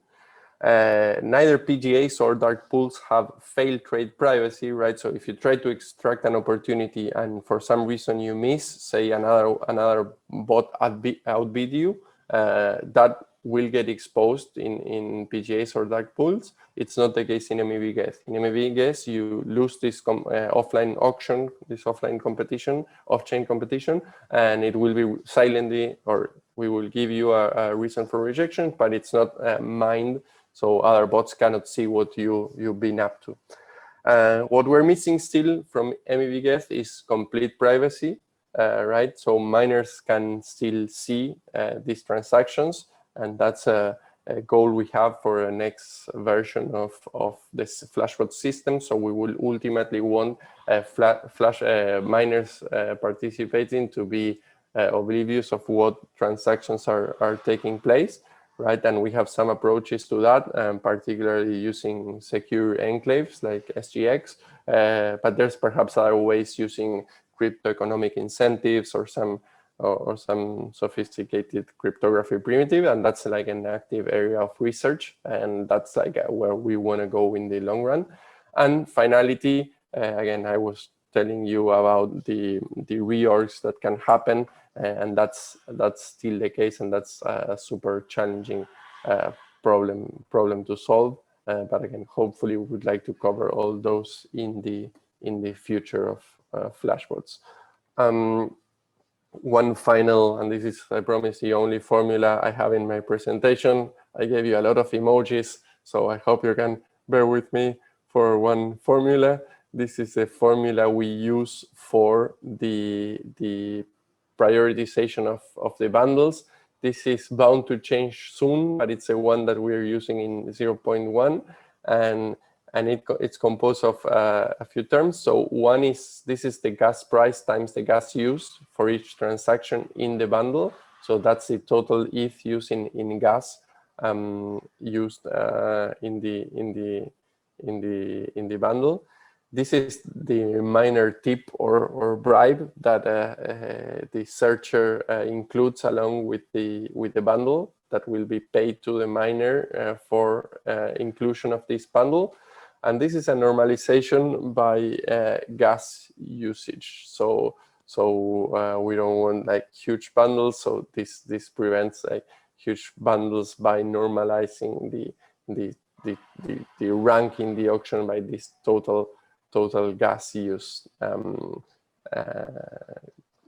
Neither PGAs or dark pools have failed trade privacy, right? So if you try to extract an opportunity and for some reason you miss, say another bot outbid you, that will get exposed in PGAs or dark pools. It's not the case in MEV Geth. In MEV Geth, you lose this offline auction, this offline competition, off-chain competition, and it will be silently, or we will give you a reason for rejection, but it's not mined. So other bots cannot see what you've been up to. What we're missing still from MEV Geth is complete privacy, right? So miners can still see these transactions, and that's a goal we have for a next version of this Flashbot system. So we will ultimately want miners participating to be oblivious of what transactions are taking place. Right, and we have some approaches to that, particularly using secure enclaves like SGX, but there's perhaps other ways using crypto economic incentives or some sophisticated cryptography primitive, and that's like an active area of research, and that's like where we want to go in the long run. And finality, again, I was telling you about the reorgs that can happen. And that's still the case, and that's a super challenging problem to solve. But again, hopefully, we would like to cover all those in the future of Flashbots. One final, and this is, I promise, the only formula I have in my presentation. I gave you a lot of emojis, so I hope you can bear with me for one formula. This is a formula we use for the prioritization of the bundles. this is bound to change soon, but it's a one that we're using in 0.1, and it's composed of a few terms. So one is, this is the gas price times the gas used for each transaction in the bundle. So that's the total ETH used in gas used in the bundle. This is the miner tip or bribe that the searcher includes along with the bundle that will be paid to the miner for inclusion of this bundle. And this is a normalization by gas usage. So we don't want like huge bundles. So this prevents like huge bundles by normalizing the rank in the auction by this total gas use.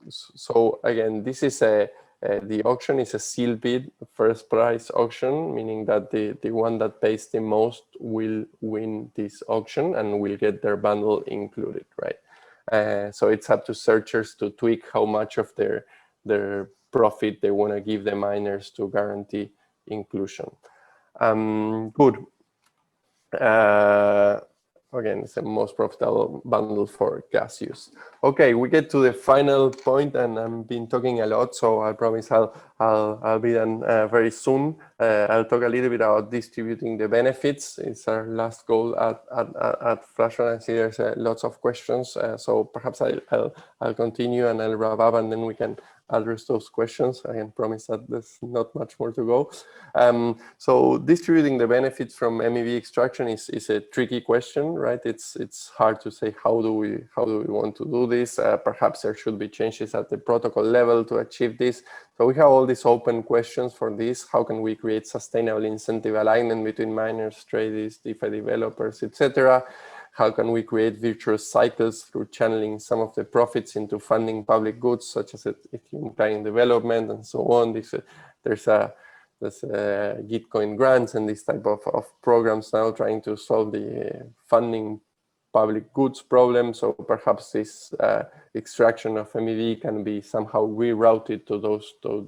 So again, this is the auction is a sealed bid first price auction, meaning that the one that pays the most will win this auction and will get their bundle included, right? So it's up to searchers to tweak how much of their profit they want to give the miners to guarantee inclusion. Good. Again, it's the most profitable bundle for gas use. Okay, we get to the final point, and I've been talking a lot, so I promise I'll be done very soon. I'll talk a little bit about distributing the benefits. It's our last goal at Flashbots. I see there's lots of questions, so perhaps I'll continue and I'll wrap up, and then we can address those questions. I can promise that there's not much more to go. So distributing the benefits from MEV extraction is a tricky question, right? It's hard to say how do we want to do this. Perhaps there should be changes at the protocol level to achieve this. So we have all these open questions for this. How can we create sustainable incentive alignment between miners, traders, DeFi developers, etc.? How can we create virtuous cycles through channeling some of the profits into funding public goods, such as Ethereum client development and so on? There's Gitcoin grants and this type of programs now trying to solve the funding public goods problem. So perhaps this extraction of MEV can be somehow rerouted to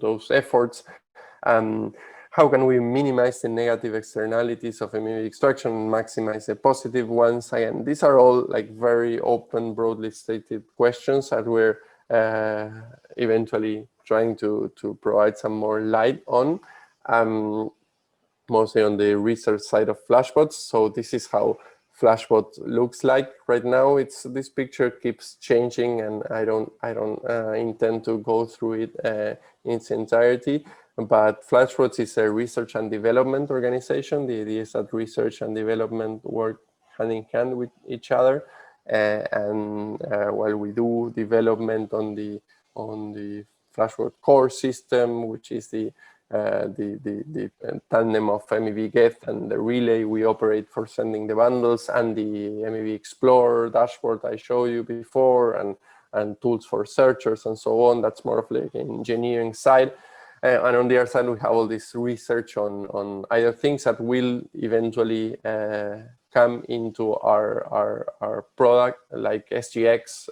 those efforts. How can we minimize the negative externalities of MEV extraction and maximize the positive ones? Again, these are all like very open, broadly stated questions that we're eventually trying to provide some more light on, mostly on the research side of Flashbots. So this is how Flashbot looks like right now. This picture keeps changing, and I don't intend to go through it in its entirety. But Flashbots is a research and development organization. The idea is that research and development work hand in hand with each other. And while we do development on the Flashbot core system, which is the tandem of MEV Get and the relay we operate for sending the bundles, and the MEV Explorer dashboard I showed you before, and tools for searchers and so on. That's more of like an engineering side. And on the other side, we have all this research on either things that will eventually come into our product, like SGX,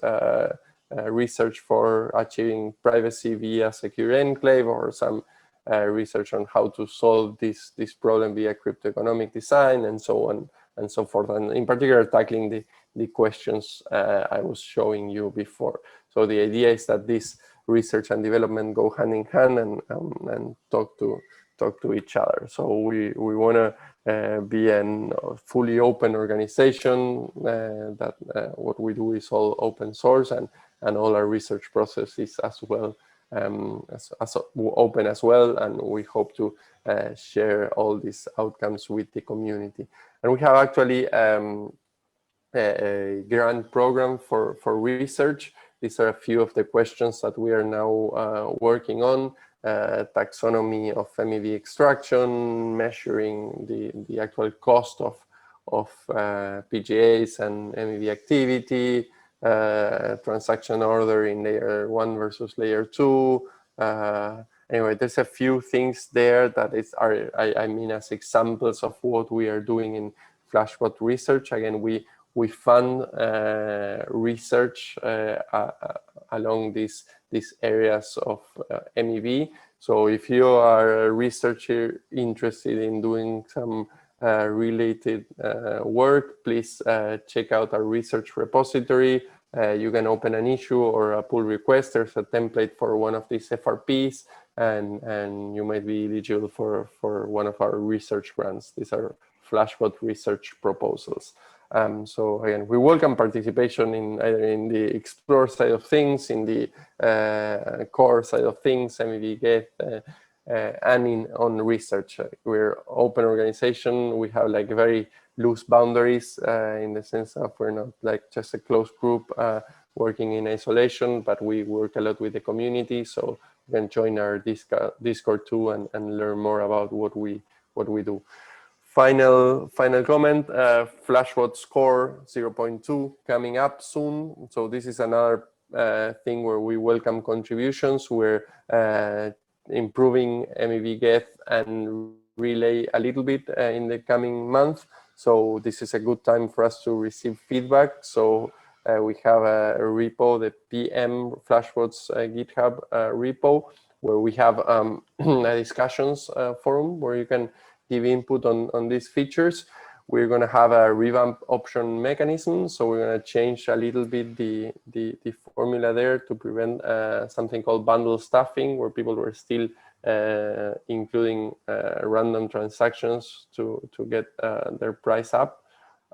research for achieving privacy via secure enclave, or some research on how to solve this problem via cryptoeconomic design, and so on and so forth. And in particular, tackling the questions I was showing you before. So the idea is that this research and development go hand in hand and talk to each other. So we want to be a fully open organization, that what we do is all open source, and all our research process is as well as open as well, and we hope to share all these outcomes with the community. And we have actually a grant program for research. These are a few of the questions that we are now working on. Taxonomy of MEV extraction, measuring the actual cost of PGAs and MEV activity, transaction order in layer 1 versus layer 2. Anyway, there's a few things there that I mean as examples of what we are doing in Flashbot research. Again, we fund research along these areas of MEV. So if you are a researcher interested in doing some related work, please check out our research repository. You can open an issue or a pull request. There's a template for one of these FRPs, and you might be eligible for one of our research grants. These are Flashbot research proposals. So again, we welcome participation in either in the explore side of things, in the core side of things, MEV and on research. We're open organization. We have like very loose boundaries in the sense of we're not like just a closed group working in isolation, but we work a lot with the community. So you can join our Discord too and learn more about what we do. Final comment, Flashbots Core 0.2 coming up soon. So this is another thing where we welcome contributions. We're improving MEV Geth and Relay a little bit in the coming month. So this is a good time for us to receive feedback. So we have a repo, the PM Flashbots GitHub repo, where we have a discussions forum where you can give input on these features. We're going to have a revamp option mechanism. So we're going to change a little bit the formula there to prevent something called bundle stuffing, where people were still including random transactions to get their price up.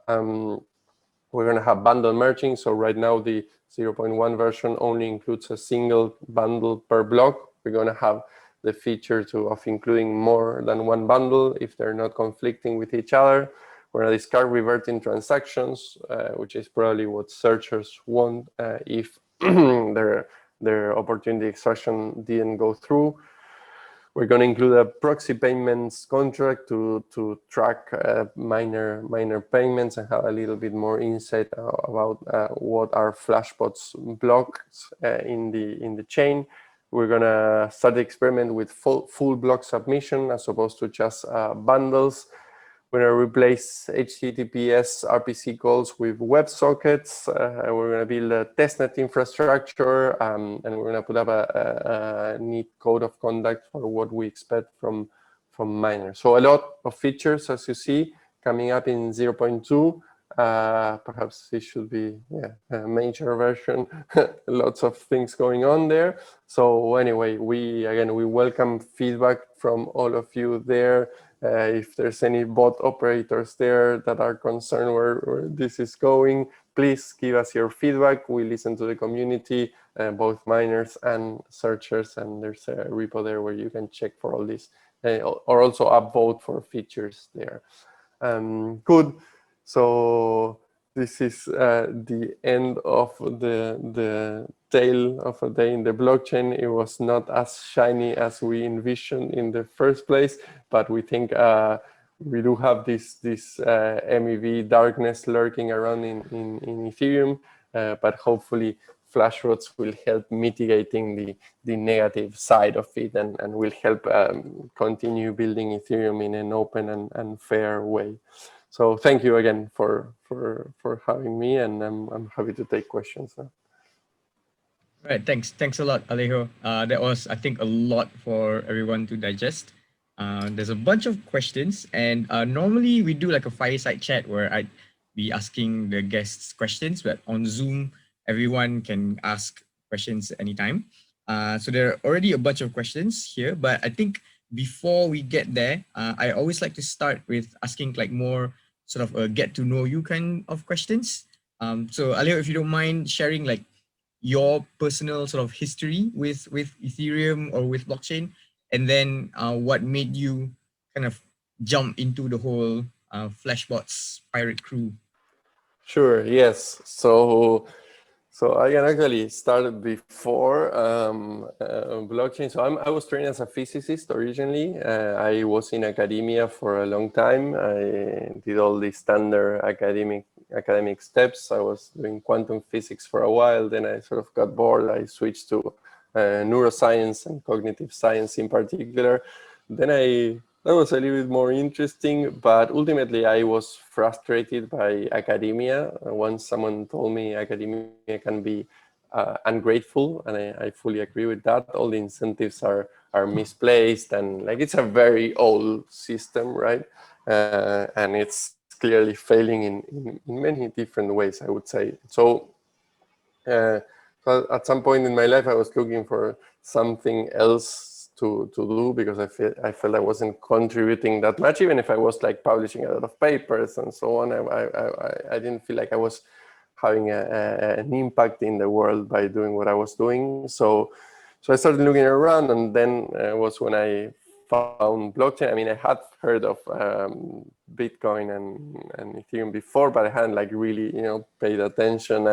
We're going to have bundle merging. So right now the 0.1 version only includes a single bundle per block. We're going to have the feature of including more than one bundle if they're not conflicting with each other. We're going to discard reverting transactions, which is probably what searchers want if their opportunity extraction didn't go through. We're going to include a proxy payments contract to track minor payments and have a little bit more insight about what are Flashbots blocks in the chain. We're going to start the experiment with full block submission as opposed to just bundles. We're going to replace HTTPS RPC calls with WebSockets. We're going to build a testnet infrastructure, and we're going to put up a neat code of conduct for what we expect from miners. So a lot of features, as you see, coming up in 0.2. Perhaps this should be a major version. Lots of things going on there. So anyway, we welcome feedback from all of you there. If there's any bot operators there that are concerned where this is going, please give us your feedback. We listen to the community, both miners and searchers, and there's a repo there where you can check for all this, or also upvote for features there. Good. So this is the end of the tale of a day in the blockchain. It was not as shiny as we envisioned in the first place, but we think we do have this MEV darkness lurking around in Ethereum, but hopefully Flashbots will help mitigating the negative side of it and will help continue building Ethereum in an open and fair way. So thank you again for having me, and I'm happy to take questions now. Right, thanks a lot, Alejo. That was, I think, a lot for everyone to digest. There's a bunch of questions, and normally we do like a fireside chat where I'd be asking the guests questions, but on Zoom, everyone can ask questions anytime. So there are already a bunch of questions here, but I think before we get there, I always like to start with asking like more sort of a get to know you kind of questions. So Alejo, if you don't mind sharing like your personal sort of history with Ethereum or with blockchain, and then what made you kind of jump into the whole Flashbots pirate crew. Sure. Yes. So I can actually start before blockchain. So I was trained as a physicist originally. I was in academia for a long time. I did all the standard academic steps. I was doing quantum physics for a while. Then I sort of got bored. I switched to neuroscience and cognitive science in particular. Then that was a little bit more interesting, but ultimately I was frustrated by academia. Once someone told me academia can be ungrateful, and I fully agree with that. All the incentives are are misplaced, and like it's a very old system, right? And it's clearly failing in many different ways, I would say. So at some point in my life, I was looking for something else to do, because I felt I wasn't contributing that much, even if I was like publishing a lot of papers and so on. I didn't feel like I was having an impact in the world by doing what I was doing. So I started looking around, and then was when I found blockchain. I mean, I had heard of Bitcoin and Ethereum before, but I hadn't like really, paid attention.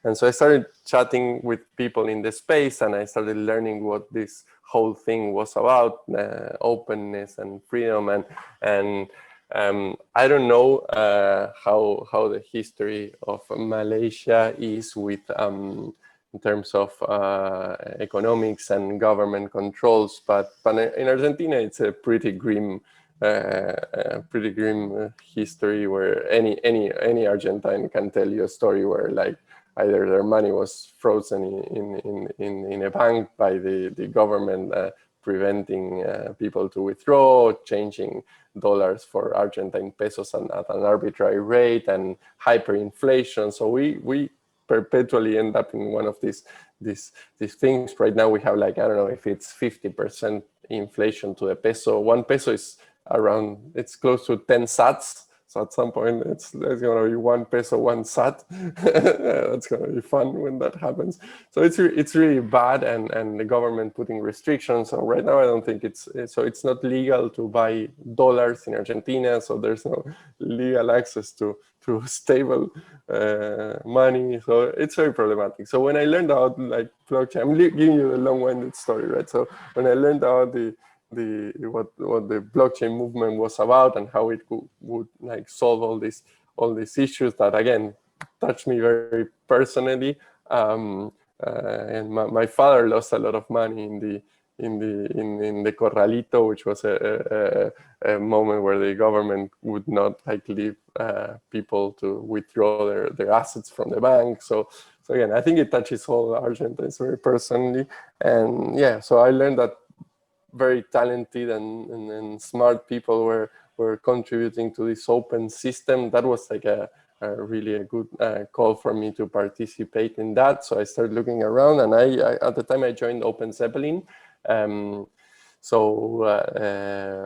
And so I started chatting with people in the space, and I started learning what this whole thing was about, openness and freedom. And I don't know how the history of Malaysia is with in terms of economics and government controls, but in Argentina it's a pretty grim history, where any Argentine can tell you a story where like either their money was frozen in a bank by the government, preventing people to withdraw, changing dollars for Argentine pesos at an arbitrary rate, and hyperinflation. So we perpetually end up in one of these things. Right now we have like, I don't know if it's 50% inflation to the peso. 1 peso is around, it's close to 10 sats. So at some point it's gonna be 1 peso, 1 sat. That's gonna be fun when that happens. So it's really bad, and the government putting restrictions. So right now I don't think it's not legal to buy dollars in Argentina. So there's no legal access to stable money. So it's very problematic. So when I learned about like blockchain, I'm giving you the long-winded story, right? So when I learned about what the blockchain movement was about, and how it would like solve all these issues that again touched me very personally. And my father lost a lot of money in the Corralito, which was a moment where the government would not like leave people to withdraw their assets from the bank. So again, I think it touches all Argentines very personally. And yeah, so I learned that very talented and smart people were contributing to this open system. That was like a really a good call for me to participate in that. So I started looking around, and I at the time I joined OpenZeppelin. So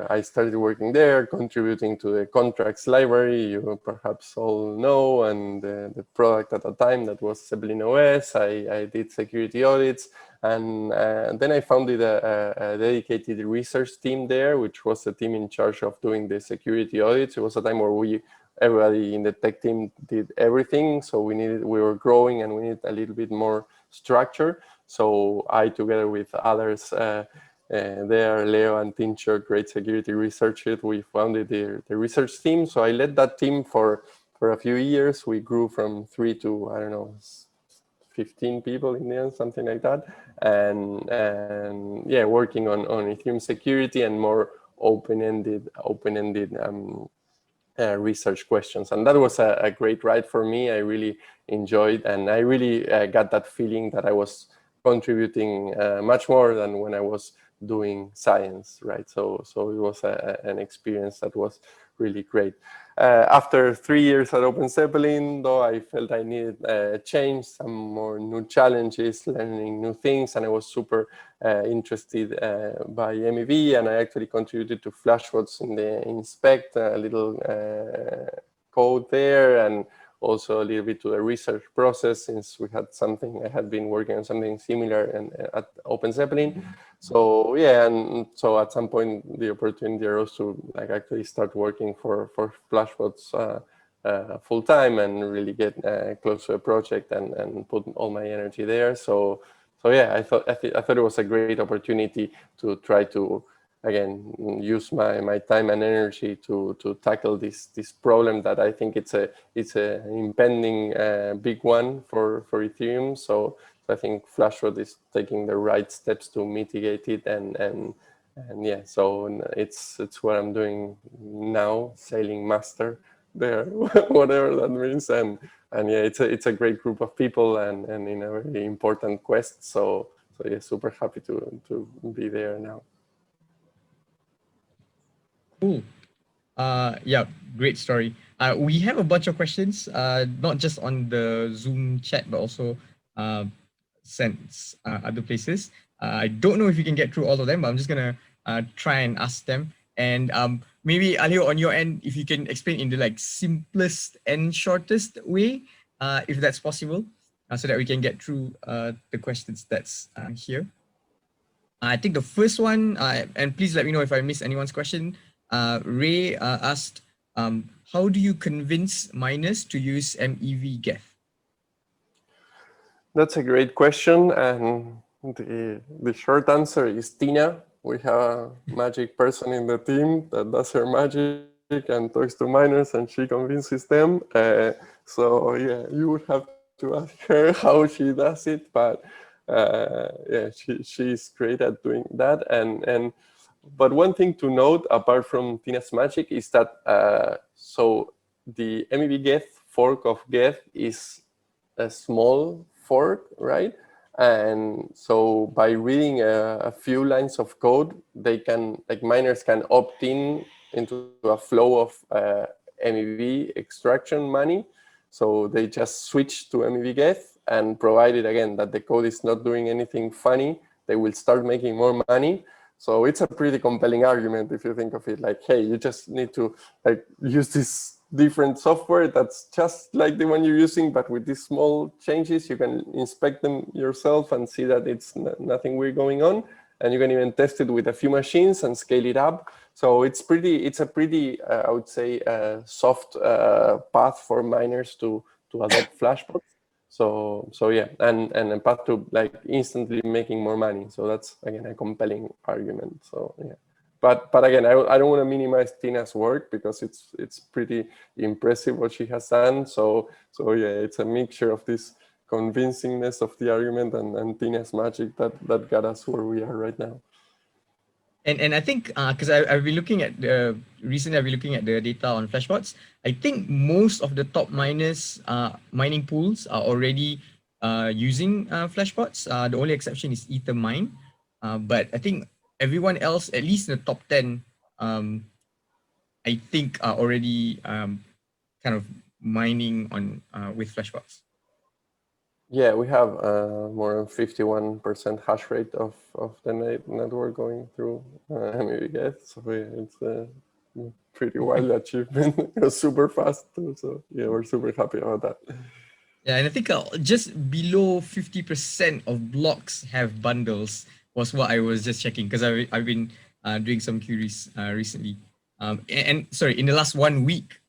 I started working there, contributing to the contracts library, you perhaps all know, and the product at the time that was Zeppelin OS. I did security audits, and then I founded a dedicated research team there, which was the team in charge of doing the security audits. It was a time where everybody in the tech team did everything, so we were growing, and we needed a little bit more structure. So I, together with others, there, Leo and Tincho, great security researchers, we founded the research team. So I led that team for a few years. We grew from 3 to, I don't know, 15 people in the end, something like that. And yeah, working on Ethereum security and more open-ended research questions. And that was a great ride for me. I really enjoyed, and I really got that feeling that I was contributing much more than when I was doing science, right? So it was an experience that was really great. After 3 years at OpenZeppelin, though, I felt I needed a change, some more new challenges, learning new things, and I was super interested by MEV, and I actually contributed to Flashbots in the Inspect, a little code there, and also a little bit to the research process, since I had been working on something similar at OpenZeppelin. So yeah, and so at some point the opportunity arose to like actually start working for Flashbots full time, and really get close to a project and put all my energy there. So yeah, I thought it was a great opportunity to try to again use my time and energy to tackle this problem that I think it's a impending big one for Ethereum. So I think Flashbot is taking the right steps to mitigate it, and yeah, so it's what I'm doing now, sailing master there, whatever that means, and yeah, it's a great group of people, and in a very important quest. So so yeah, super happy to be there now. Cool. Yeah, great story. We have a bunch of questions, not just on the Zoom chat, but also sent other places. I don't know if you can get through all of them, but I'm just gonna try and ask them. And maybe Alejo, on your end, if you can explain in the like simplest and shortest way, if that's possible, so that we can get through the questions that's here. I think the first one, and please let me know if I miss anyone's question. Ray asked, how do you convince miners to use MEV Geth? That's a great question, and the short answer is Tina. We have a magic person in the team that does her magic and talks to miners, and she convinces them. So yeah, you would have to ask her how she does it, but yeah, she's great at doing that. But one thing to note, apart from Tina's magic, is that so the MEV Geth fork of Geth is a small fork, right? And so by reading a few lines of code, they can, like miners can opt in into a flow of MEV extraction money. So they just switch to MEV Geth, and provided again that the code is not doing anything funny, they will start making more money. So it's a pretty compelling argument if you think of it like, hey, you just need to like use this different software that's just like the one you're using, but with these small changes, you can inspect them yourself and see that it's nothing weird going on. And you can even test it with a few machines and scale it up. So it's a pretty, I would say, soft path for miners to adopt Flashbots. So yeah, and a path to like instantly making more money. So that's again a compelling argument. So yeah. But again, I don't want to minimize Tina's work because it's pretty impressive what she has done. So yeah, it's a mixture of this convincingness of the argument and Tina's magic that got us where we are right now. And I think because I've been looking at the recently, I've been looking at the data on Flashbots. I think most of the top miners, mining pools are already using Flashbots. The only exception is Ethermine, but I think everyone else, at least in the top 10, I think are already kind of mining on with Flashbots. Yeah, we have more than 51% hash rate of the network going through MEV Geth. So it's a pretty wild achievement. It was super fast too. So yeah, we're super happy about that. Yeah, and I think just below 50% of blocks have bundles was what I was just checking because I've been doing some queries recently. And sorry, in the last 1 week,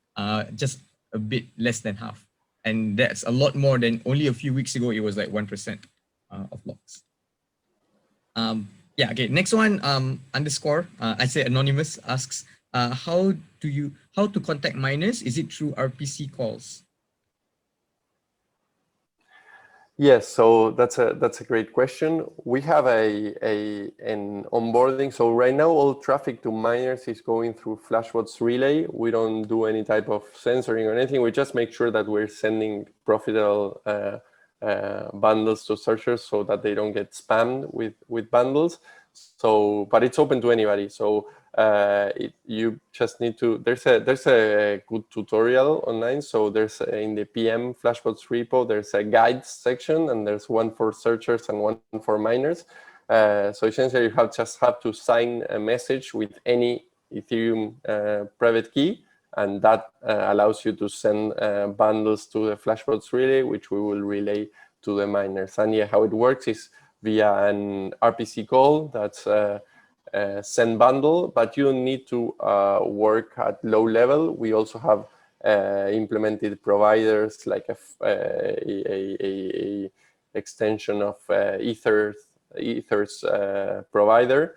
just a bit less than half. And that's a lot more than only a few weeks ago. It was like 1% of blocks. Yeah, okay, next one, underscore, I say anonymous, asks, how to contact miners? Is it through RPC calls? Yes, so that's a great question. We have an onboarding. So right now, all traffic to miners is going through Flashbots Relay. We don't do any type of censoring or anything. We just make sure that we're sending profitable bundles to searchers so that they don't get spammed with bundles. So, but it's open to anybody. So you just need to. There's a good tutorial online. So there's in the PM Flashbots repo, there's a guides section, and there's one for searchers and one for miners. So essentially, you just have to sign a message with any Ethereum private key, and that allows you to send bundles to the Flashbots relay, which we will relay to the miners. And yeah, how it works is via an RPC call. That's send bundle, but you don't need to work at low level. We also have implemented providers like a extension of Ether's provider,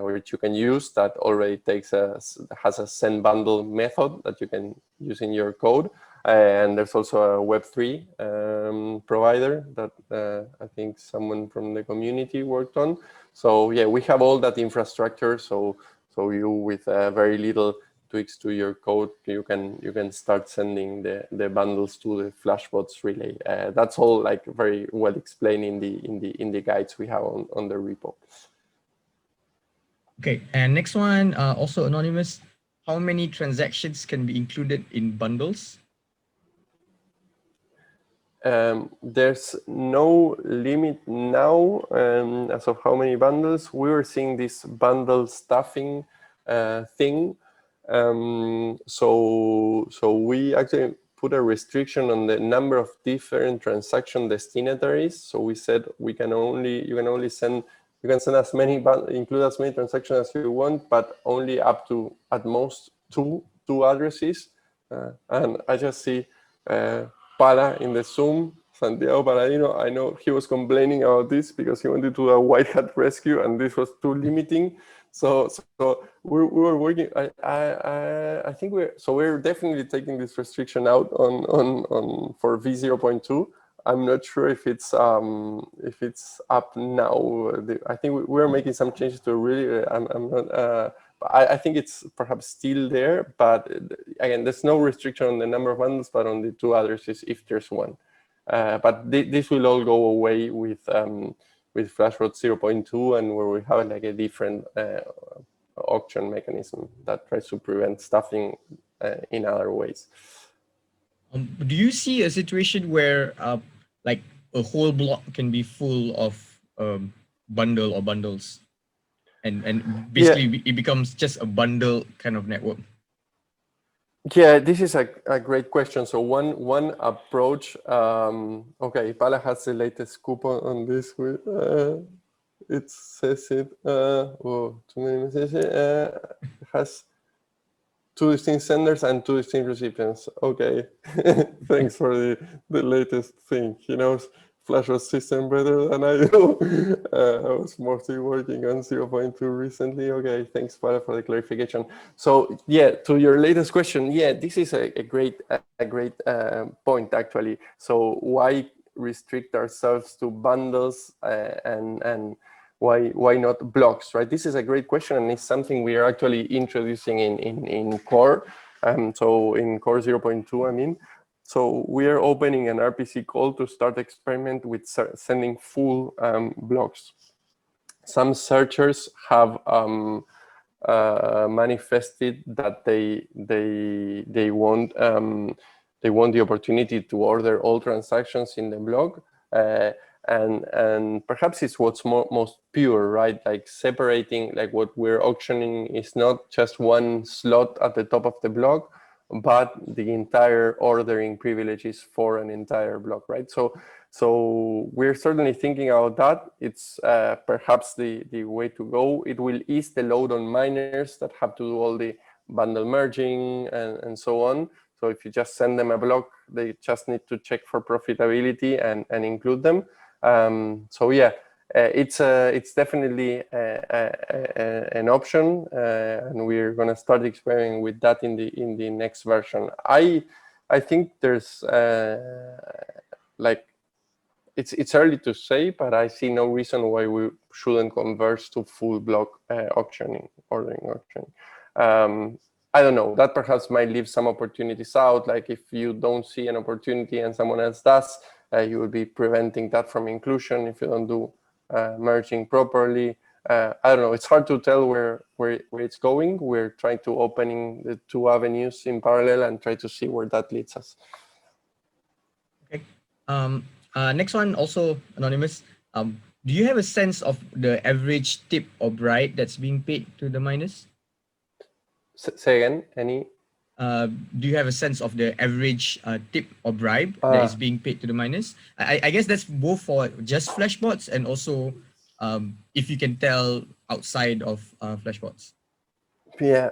which you can use that already has a send bundle method that you can use in your code. And there's also a Web3 provider that I think someone from the community worked on. So yeah, we have all that infrastructure. So you with very little tweaks to your code, you can start sending the bundles to the Flashbots relay. That's all like very well explained in the guides we have on the repo. Okay, and next one, also anonymous. How many transactions can be included in bundles? There's no limit now as of how many bundles. We were seeing this bundle stuffing thing. So we actually put a restriction on the number of different transaction destinataries. So we said you can send as many, include as many transactions as you want, but only up to at most two addresses. And I just see Pala in the Zoom, Santiago Paladino. I know he was complaining about this because he wanted to do a white hat rescue and this was too limiting. So we were working. I think we're definitely taking this restriction out on for V0.2. I'm not sure if it's up now. I think we're making some changes to really. I'm not. I think it's perhaps still there, but again, there's no restriction on the number of bundles, but on the two addresses if there's one. But this will all go away with Flashbots 0.2, and where we have like a different auction mechanism that tries to prevent stuffing in other ways. Do you see a situation where like a whole block can be full of bundle or bundles? And basically it becomes just a bundle kind of network. Yeah, this is a great question. So one approach, okay, Pala has the latest coupon on this. It says it, too many messages, has two distinct senders and two distinct recipients. Okay, thanks for the latest thing. He knows Flashbot system better than I do. I was mostly working on 0.2 recently. Okay, thanks, Pala, for the clarification. So yeah, to your latest question, yeah, this is a great point actually. So why restrict ourselves to bundles and why not blocks, right? This is a great question, and it's something we are actually introducing in core. So in core 0.2, I mean. So we are opening an RPC call to start experiment with sending full blocks. Some searchers have manifested that they want the opportunity to order all transactions in the block. And perhaps it's what's most pure, right? Like separating, like what we're auctioning is not just one slot at the top of the block, but the entire ordering privileges for an entire block, right? So we're certainly thinking about that. It's perhaps the way to go. It will ease the load on miners that have to do all the bundle merging and so on. So if you just send them a block, they just need to check for profitability and include them. So yeah, it's definitely an option, and we're going to start experimenting with that in the next version. I think there's like it's early to say, but I see no reason why we shouldn't converge to full block ordering auctioning. I don't know, that perhaps might leave some opportunities out. Like if you don't see an opportunity and someone else does, you will be preventing that from inclusion if you don't do merging properly. I don't know, it's hard to tell where it's going. We're trying to opening the two avenues in parallel and try to see where that leads us. Okay. Next one, also anonymous. Do you have a sense of the average tip or bribe that's being paid to the miners? Say again, any? Do you have a sense of the average tip or bribe that is being paid to the miners? I guess that's both for just Flashbots and also if you can tell outside of Flashbots. Yeah,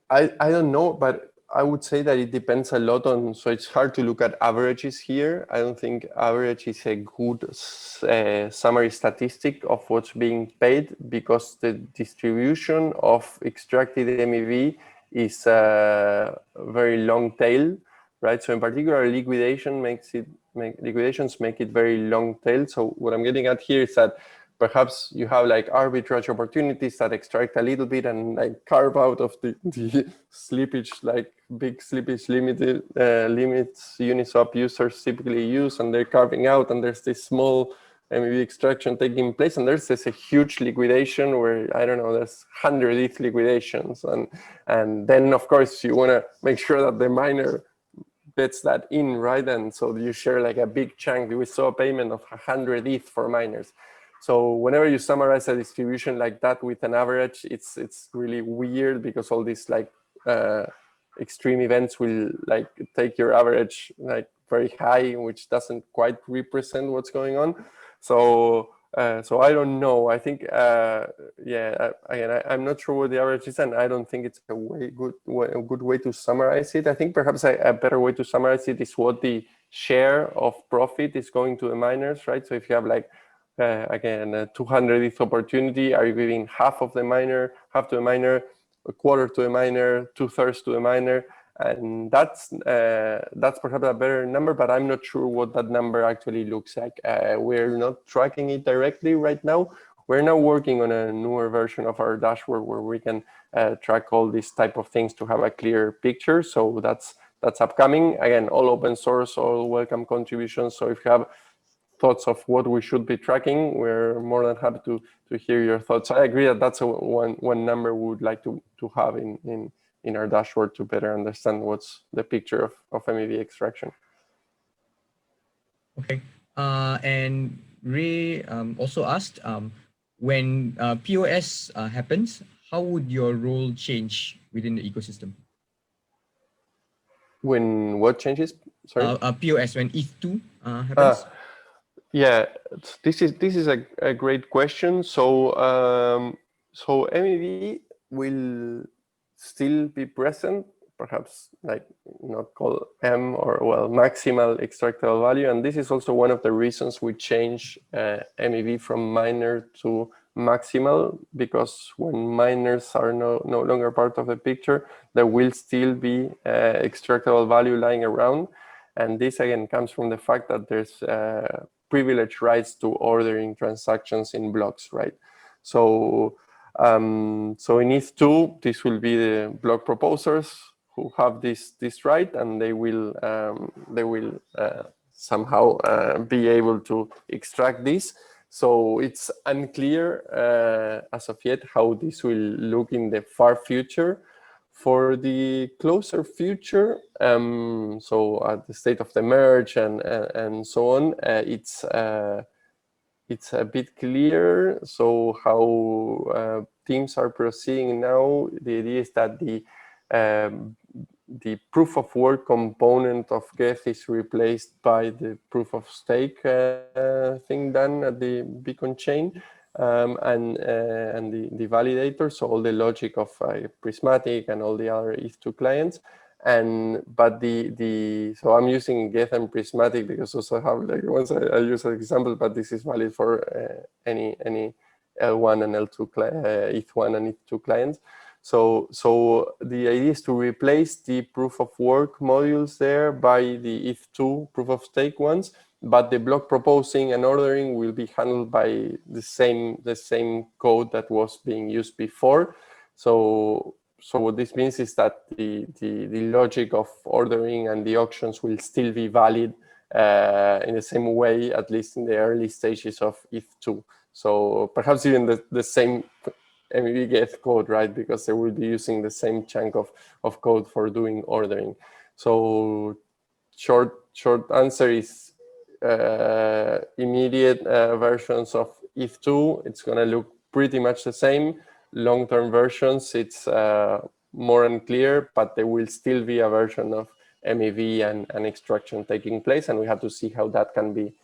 I don't know, but I would say that it depends a lot on, so it's hard to look at averages here. I don't think average is a good summary statistic of what's being paid because the distribution of extracted MEV is very long tail, right? So in particular, liquidations make it very long tail. So what I'm getting at here is that perhaps you have like arbitrage opportunities that extract a little bit and like carve out of the slippage, like big slippage limits Uniswap users typically use, and they're carving out, and there's this small maybe extraction taking place, and there's this a huge liquidation where, I don't know, there's 100 ETH liquidations, and then of course you want to make sure that the miner bets that in, right? And so you share like a big chunk. We saw a payment of 100 ETH for miners. So whenever you summarize a distribution like that with an average, it's really weird, because all these like extreme events will like take your average like very high, which doesn't quite represent what's going on. So so I don't know. I think again, I'm not sure what the average is, and I don't think it's a good way to summarize it. I think perhaps a better way to summarize it is what the share of profit is going to the miners, right? So if you have like again a 200 ETH opportunity, are you giving half to a miner, a quarter to a miner, 2/3 to a miner? And that's perhaps a better number, but I'm not sure what that number actually looks like. We're not tracking it directly right now. We're now working on a newer version of our dashboard where we can track all these type of things to have a clear picture. So that's upcoming. Again, all open source, all welcome contributions. So if you have thoughts of what we should be tracking, we're more than happy to hear your thoughts. I agree that that's one number we would like to have in our dashboard to better understand what's the picture of MEV extraction. Okay. And Ray also asked, when POS happens, how would your role change within the ecosystem? When what changes? Sorry. POS, when ETH2 happens. Yeah, this is a great question. So so MEV will still be present, perhaps like not called M or maximal extractable value, and this is also one of the reasons we change MEV from minor to maximal, because when miners are no longer part of the picture, there will still be extractable value lying around, and this again comes from the fact that there's privileged rights to ordering transactions in blocks, right? So so in ETH2, this will be the block proposers who have this right, and they will somehow be able to extract this. So it's unclear as of yet how this will look in the far future. For the closer future, so at the state of the merge and so on, it's a bit clearer. So how teams are proceeding now, the idea is that the proof of work component of Geth is replaced by the proof of stake thing done at the Beacon chain, and the validator. So all the logic of Prismatic and all the other ETH2 clients. But so I'm using Geth and Prismatic because also I have like once I use an example, but this is valid for any L1 and L2 ETH1 and ETH2 clients. So the idea is to replace the proof of work modules there by the ETH2 proof of stake ones, but the block proposing and ordering will be handled by the same code that was being used before. So what this means is that the logic of ordering and the auctions will still be valid in the same way, at least in the early stages of ETH2. So perhaps even the same MEV Geth code, right? Because they will be using the same chunk of code for doing ordering. So short answer is immediate versions of ETH2, it's going to look pretty much the same. Long-term versions, it's more unclear, but there will still be a version of MEV and extraction taking place, and we have to see how that can be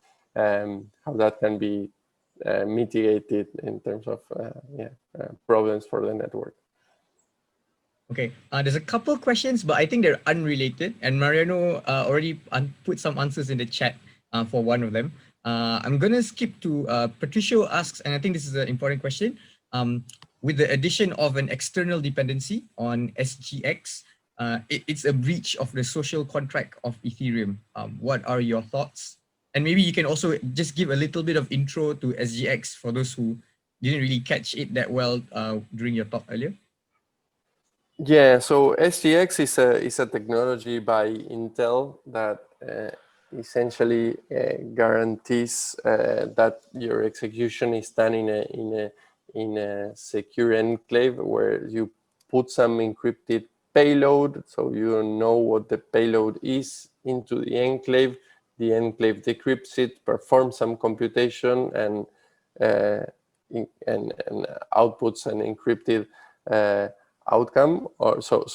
mitigated in terms of problems for the network. Okay, there's a couple questions, but I think they're unrelated, and Mariano already put some answers in the chat for one of them. I'm gonna skip to Patricio asks, and I think this is an important question. With the addition of an external dependency on SGX, it's a breach of the social contract of Ethereum. What are your thoughts? And maybe you can also just give a little bit of intro to SGX for those who didn't really catch it that well during your talk earlier. Yeah, so SGX is a technology by Intel that essentially guarantees that your execution is done in a secure enclave where you put some encrypted payload, so you don't know what the payload is, into the enclave. The enclave decrypts it, performs some computation, and outputs an encrypted outcome. Or so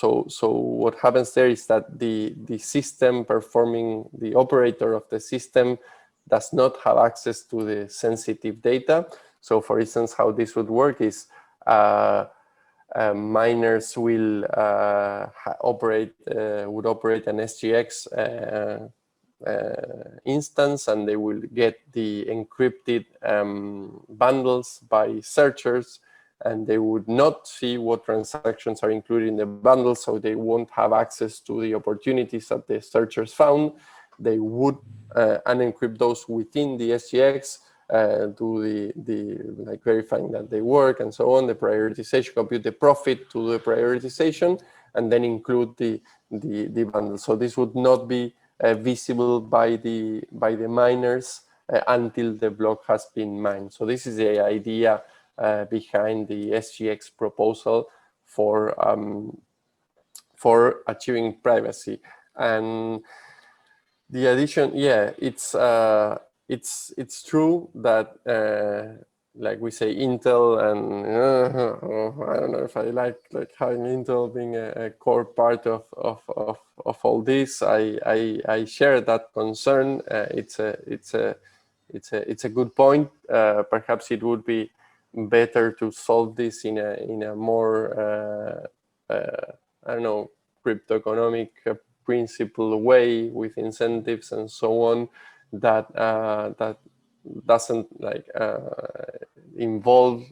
what happens there is that the system performing, the operator of the system, does not have access to the sensitive data. So for instance, how this would work is miners will operate an SGX instance, and they will get the encrypted bundles by searchers, and they would not see what transactions are included in the bundle, so they won't have access to the opportunities that the searchers found. They would unencrypt those within the SGX, do the like verifying that they work and so on, the prioritization, compute the profit to the prioritization, and then include the bundle. So this would not be visible by the miners until the block has been mined. So this is the idea behind the SGX proposal for achieving privacy. And the addition, yeah, it's true that like we say, Intel, and I don't know if I like having Intel being a core part of all this. I share that concern. It's a good point. Perhaps it would be better to solve this in a more I don't know, cryptoeconomic principle way, with incentives and so on, that doesn't involve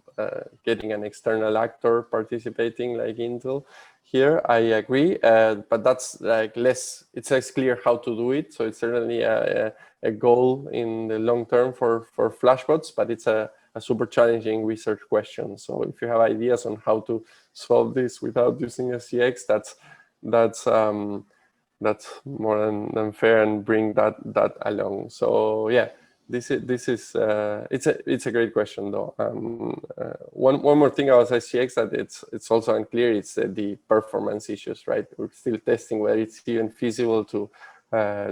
getting an external actor participating like Intel. Here, I agree, but that's less. It's less clear how to do it. So it's certainly a goal in the long term for Flashbots, but it's a super challenging research question. So if you have ideas on how to solve this without using SGX, that's more than fair, and bring that along. So yeah, this is it's a great question though. One more thing about SGX that it's also unclear. It's the performance issues, right? We're still testing whether it's even feasible to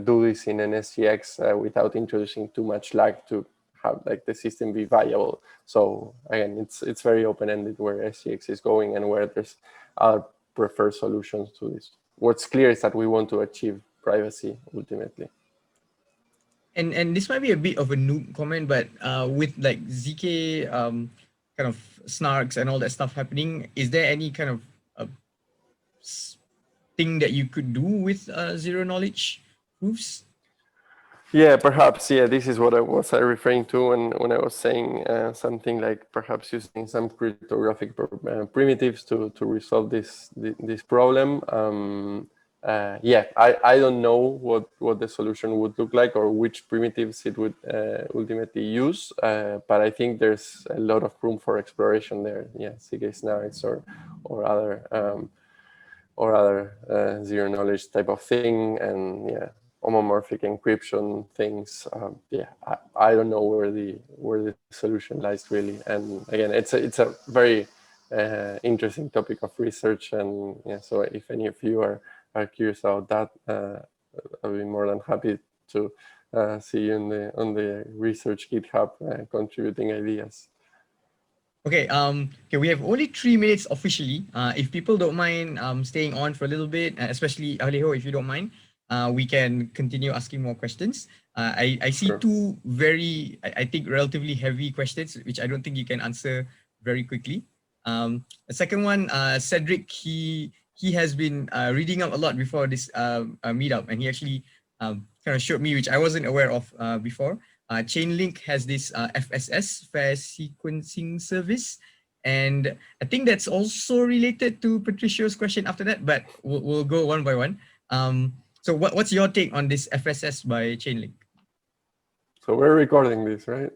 do this in an SGX without introducing too much lag to have the system be viable. So again, it's very open-ended where SGX is going and where there's other preferred solutions to this. What's clear is that we want to achieve privacy ultimately. And this might be a bit of a noob comment, but with ZK kind of snarks and all that stuff happening, is there any kind of thing that you could do with zero knowledge proofs? Yeah, perhaps. Yeah, this is what I was referring to when I was saying something like perhaps using some cryptographic primitives to resolve this problem. Yeah, I don't know what the solution would look like or which primitives it would ultimately use, but I think there's a lot of room for exploration there. Yeah, ZK snarks or other zero knowledge type of thing, and yeah, homomorphic encryption things. Yeah, I don't know where the solution lies really. And again, it's a very interesting topic of research. And yeah, so if any of you are curious about that, I'll be more than happy to see you on the research GitHub contributing ideas. Okay, okay, we have only 3 minutes officially. If people don't mind staying on for a little bit, especially Alejo, if you don't mind, we can continue asking more questions. I see Sure. 2 very, I think, relatively heavy questions, which I don't think you can answer very quickly. The second one, Cedric, he has been reading up a lot before this meetup, and he actually kind of showed me, which I wasn't aware of before. Chainlink has this FSS, Fast Sequencing Service, and I think that's also related to Patricio's question after that, but we'll go one by one. So what's your take on this FSS by Chainlink? So we're recording this, right?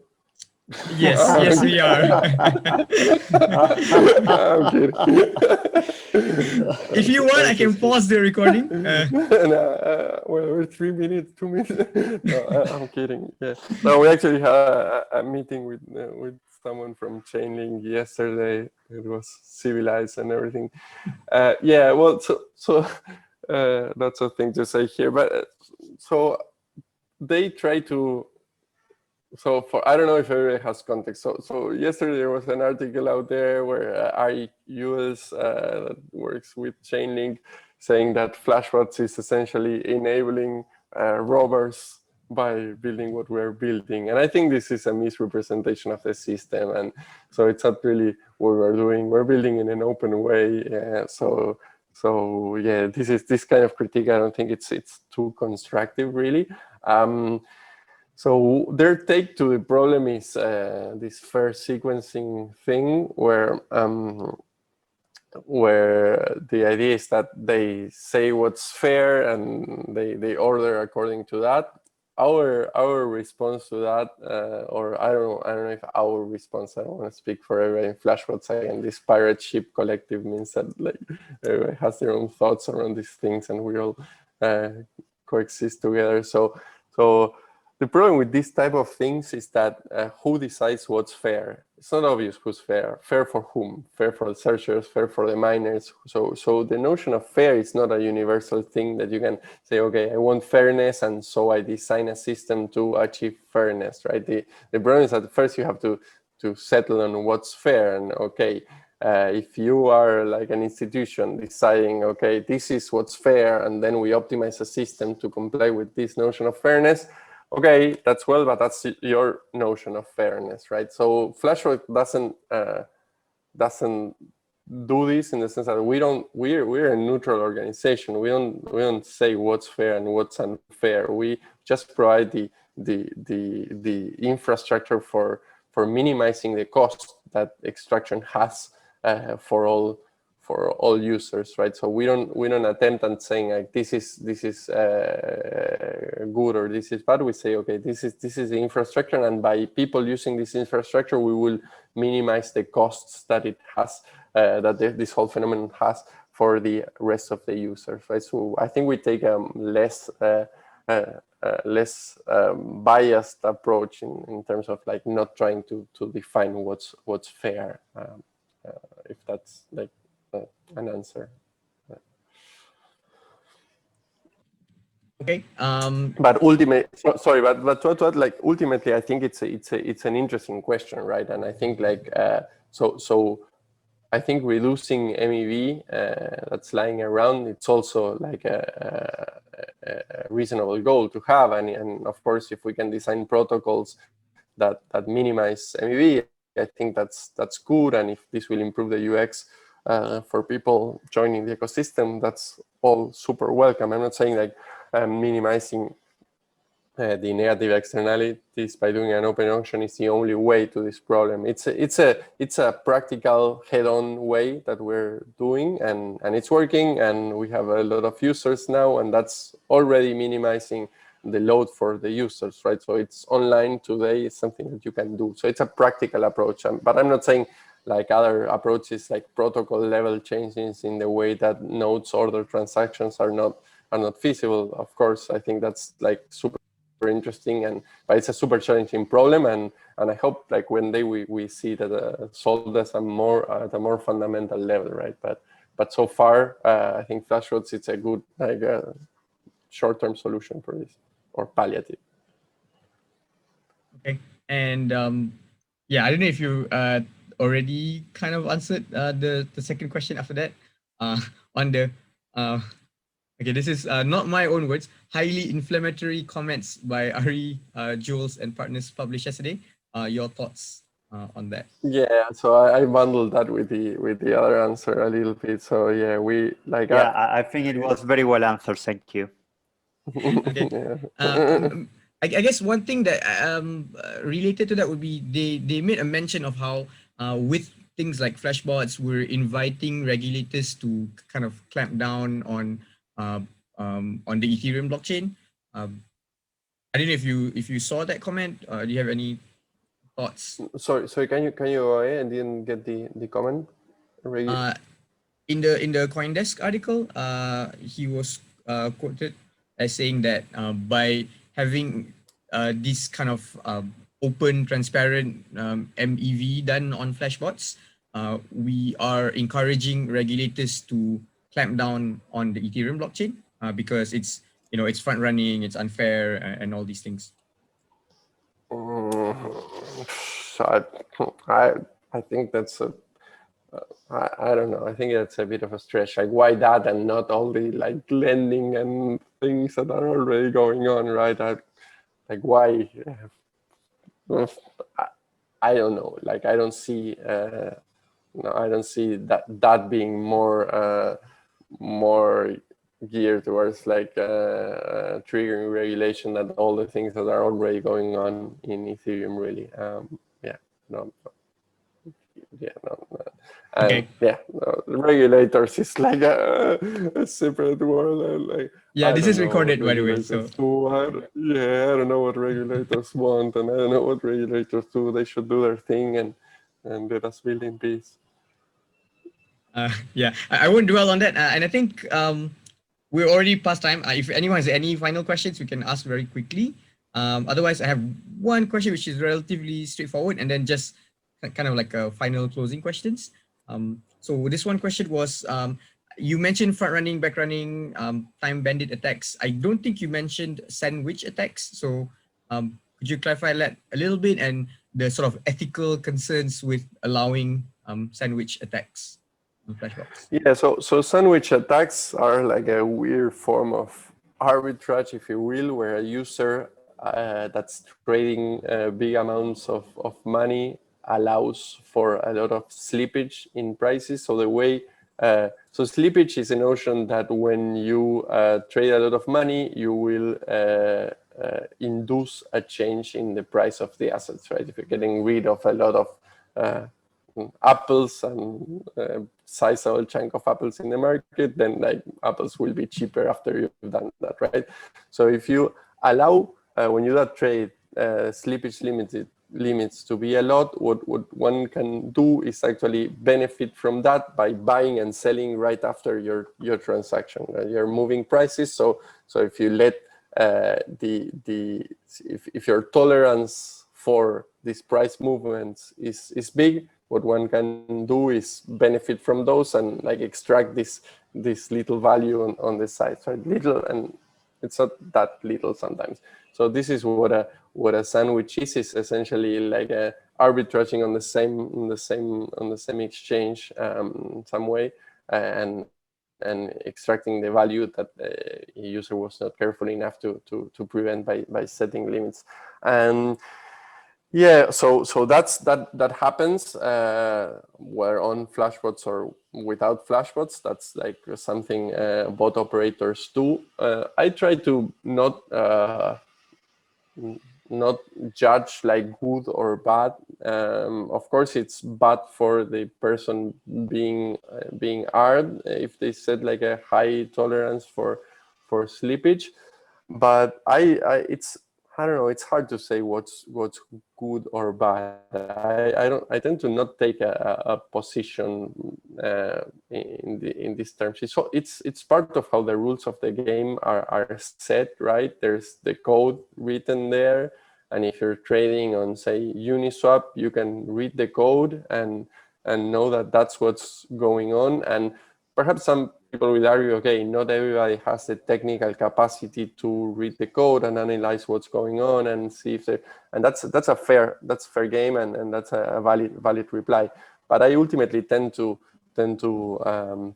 Yes, yes, we are. I'm kidding. If you want, I can pause the recording. Well, we're 3 minutes, 2 minutes. No, I'm kidding. Yeah. No, we actually had a meeting with someone from Chainlink yesterday. It was civilized and everything. Yeah. Well, so lots of things to say here, but so they try to. So I don't know if everybody has context. So yesterday there was an article out there where REUS that works with Chainlink saying that Flashbots is essentially enabling robbers by building what we're building. And I think this is a misrepresentation of the system. And so it's not really what we're doing. We're building in an open way. So yeah, this kind of critique, I don't think it's too constructive really. So their take to the problem is this fair sequencing thing, where the idea is that they say what's fair and they order according to that. Our response to that, or I don't know if our response, I don't want to speak for everybody in Flashbots, and this pirate ship collective means that like everybody has their own thoughts around these things and we all coexist together. So the problem with this type of things is that who decides what's fair? It's not obvious who's fair. Fair for whom? Fair for the searchers, fair for the miners. So the notion of fair is not a universal thing that you can say, okay, I want fairness, and so I design a system to achieve fairness, right? The problem is that first you have to settle on what's fair, and okay, if you are like an institution deciding, okay, this is what's fair, and then we optimize a system to comply with this notion of fairness, okay, that's well, but that's your notion of fairness, right? So Flashbot doesn't do this in the sense that we're a neutral organization. We don't say what's fair and what's unfair. We just provide the infrastructure for minimizing the cost that extraction has for all users, right? So we don't attempt at saying like this is good or this is bad. We say, okay, this is the infrastructure, and by people using this infrastructure, we will minimize the costs that it has, this whole phenomenon has for the rest of the users, right? So I think we take a less biased approach in terms of like not trying to define what's fair, if that's like an answer. Okay. But ultimately, like ultimately, I think it's an interesting question, right? And I think like so I think reducing MEV that's lying around, it's also like a reasonable goal to have, and of course, if we can design protocols that minimize MEV, I think that's good, and if this will improve the UX for people joining the ecosystem, that's all super welcome. I'm not saying like minimizing the negative externalities by doing an open auction is the only way to this problem. It's a practical head-on way that we're doing, and it's working, and we have a lot of users now, and that's already minimizing the load for the users, right? So it's online today, it's something that you can do. So it's a practical approach, but I'm not saying like other approaches like protocol level changes in the way that nodes order transactions are not feasible. Of course, I think that's like super interesting, but it's a super challenging problem, and I hope like one day we see that solved at a more fundamental level, right? But so far, I think Flashbots, it's a good like short-term solution for this, or palliative. Okay, and yeah, I don't know if you already kind of answered the second question after that on the okay, this is not my own words. Highly inflammatory comments by Ari, Jules, and partners published yesterday. Your thoughts on that? Yeah, so I bundled that with the other answer a little bit. So yeah, we like. Yeah, I think it was very well answered. Thank you. Okay. I guess one thing that related to that would be they made a mention of how with things like Flashbots, we're inviting regulators to kind of clamp down on the Ethereum blockchain. I don't know if you saw that comment. Do you have any thoughts? Sorry. Can you go ahead? I didn't get the comment. In the CoinDesk article, he was quoted as saying that by having this kind of open, transparent MEV done on Flashbots, we are encouraging regulators to clamp down on the Ethereum blockchain because it's it's front running, it's unfair, and all these things. So I think that's a I don't know. I think that's a bit of a stretch. Like, why that and not only like lending and things that are already going on, right? Like, why? I don't know. Like, I don't see. No, I don't see that being more geared towards like triggering regulation than all the things that are already going on in Ethereum. Really, yeah, no. Yeah, no. And Okay. regulators is like a separate world. And like, Yeah, I this don't is know what recorded, by the way. So regulators do. I don't know what regulators want, and I don't know what regulators do. They should do their thing and let us build in peace. yeah, I won't dwell on that. And I think we're already past time. If anyone has any final questions, we can ask very quickly. Otherwise, I have one question which is relatively straightforward, and then just kind of like a final closing questions. So this one question was, you mentioned front running, back running, time bandit attacks. I don't think you mentioned sandwich attacks. So could you clarify that a little bit and the sort of ethical concerns with allowing sandwich attacks on Flashbots? Yeah, so sandwich attacks are like a weird form of arbitrage, if you will, where a user that's trading big amounts of money allows for a lot of slippage in prices. So the way so slippage is a notion that when you trade a lot of money, you will induce a change in the price of the assets, right? If you're getting rid of a lot of apples and sizable chunk of apples in the market, then like apples will be cheaper after you've done that, right? So if you allow when you that trade slippage limits to be a lot, what one can do is actually benefit from that by buying and selling right after your transaction. You're moving prices, so if you let if your tolerance for these price movements is big, what one can do is benefit from those and like extract this little value on the side. So little, and it's not that little sometimes. So this is what a sandwich is essentially like a arbitraging on the same exchange some way, and extracting the value that the user was not careful enough to prevent by setting limits. And yeah, so that happens where on Flashbots or without Flashbots. That's like something bot operators do. I try to not judge like good or bad. Of course, it's bad for the person being armed if they set like a high tolerance for slippage. But it's I don't know. It's hard to say what's good or bad. I tend to not take a position in these terms. It's part of how the rules of the game are set, right? There's the code written there, and if you're trading on say Uniswap, you can read the code and know that that's what's going on. And perhaps some people will argue, okay, not everybody has the technical capacity to read the code and analyze what's going on and see if they, and that's a fair game, and that's a valid reply. But I ultimately tend to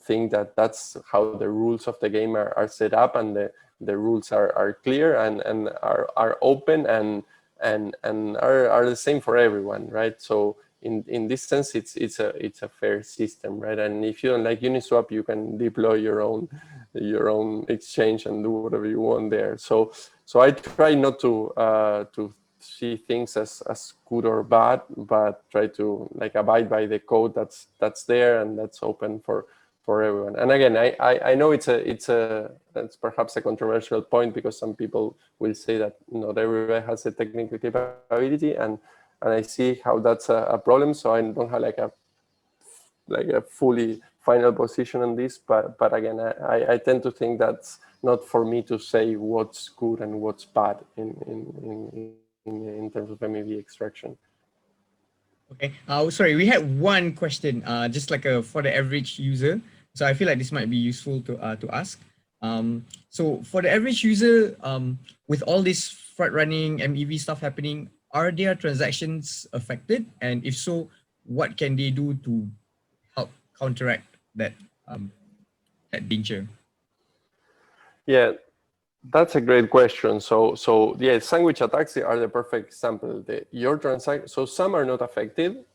think that that's how the rules of the game are set up, and the rules are clear and are open and are the same for everyone, right? So in this sense, it's a fair system, right? And if you don't like Uniswap, you can deploy your own exchange and do whatever you want there. So I try not to see things as good or bad, but try to like abide by the code that's there and that's open for everyone. And again, I know it's perhaps a controversial point, because some people will say that not everybody has a technical capability, and I see how that's a problem. So I don't have like a fully final position on this, but again, I tend to think that's not for me to say what's good and what's bad in terms of MEV extraction. Okay. Sorry, we had one question, just like for the average user. So I feel like this might be useful to ask. So for the average user, with all this front running MEV stuff happening, are their transactions affected? And if so, what can they do to help counteract that danger? Yeah, that's a great question. So yeah, sandwich attacks are the perfect example. Your transaction. So some are not affected.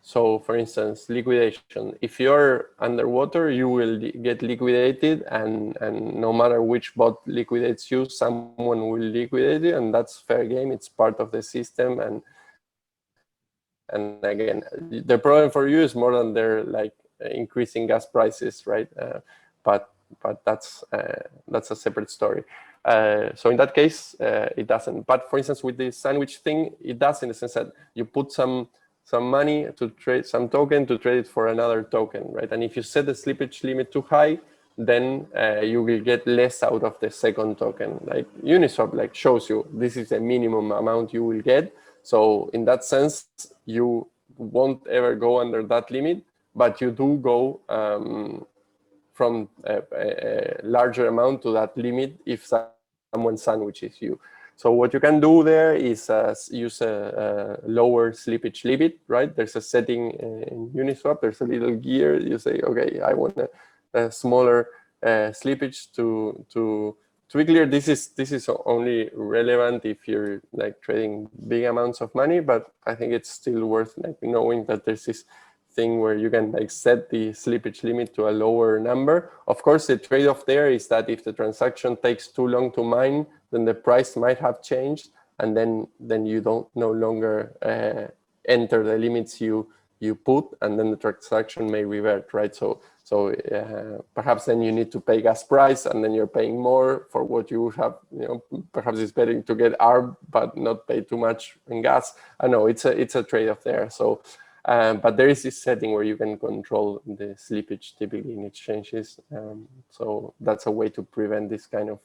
So for instance, liquidation. If you're underwater, you will get liquidated, and no matter which bot liquidates you, someone will liquidate you, and that's fair game. It's part of the system, and again, the problem for you is more than they're like increasing gas prices, right? But that's a separate story. So in that case, it doesn't. But for instance, with the sandwich thing, it does, in the sense that you put some money to trade, some token to trade it for another token, right? And if you set the slippage limit too high, then you will get less out of the second token. Like Uniswap like shows you this is the minimum amount you will get. So in that sense, you won't ever go under that limit, but you do go from a larger amount to that limit if someone sandwiches you. So what you can do there is use a lower slippage limit, right? There's a setting in Uniswap. There's a little gear. You say, okay, I want a smaller slippage to be clear. This is only relevant if you're like trading big amounts of money, but I think it's still worth like knowing that there's this thing where you can like set the slippage limit to a lower number. Of course, the trade-off there is that if the transaction takes too long to mine, then the price might have changed, and then you don't no longer enter the limits you put, and then the transaction may revert, right? So perhaps then you need to pay gas price, and then you're paying more for what you have. Perhaps it's better to get ARB but not pay too much in gas. I know it's a trade-off there. So. But there is this setting where you can control the slippage typically in exchanges. So that's a way to prevent this kind of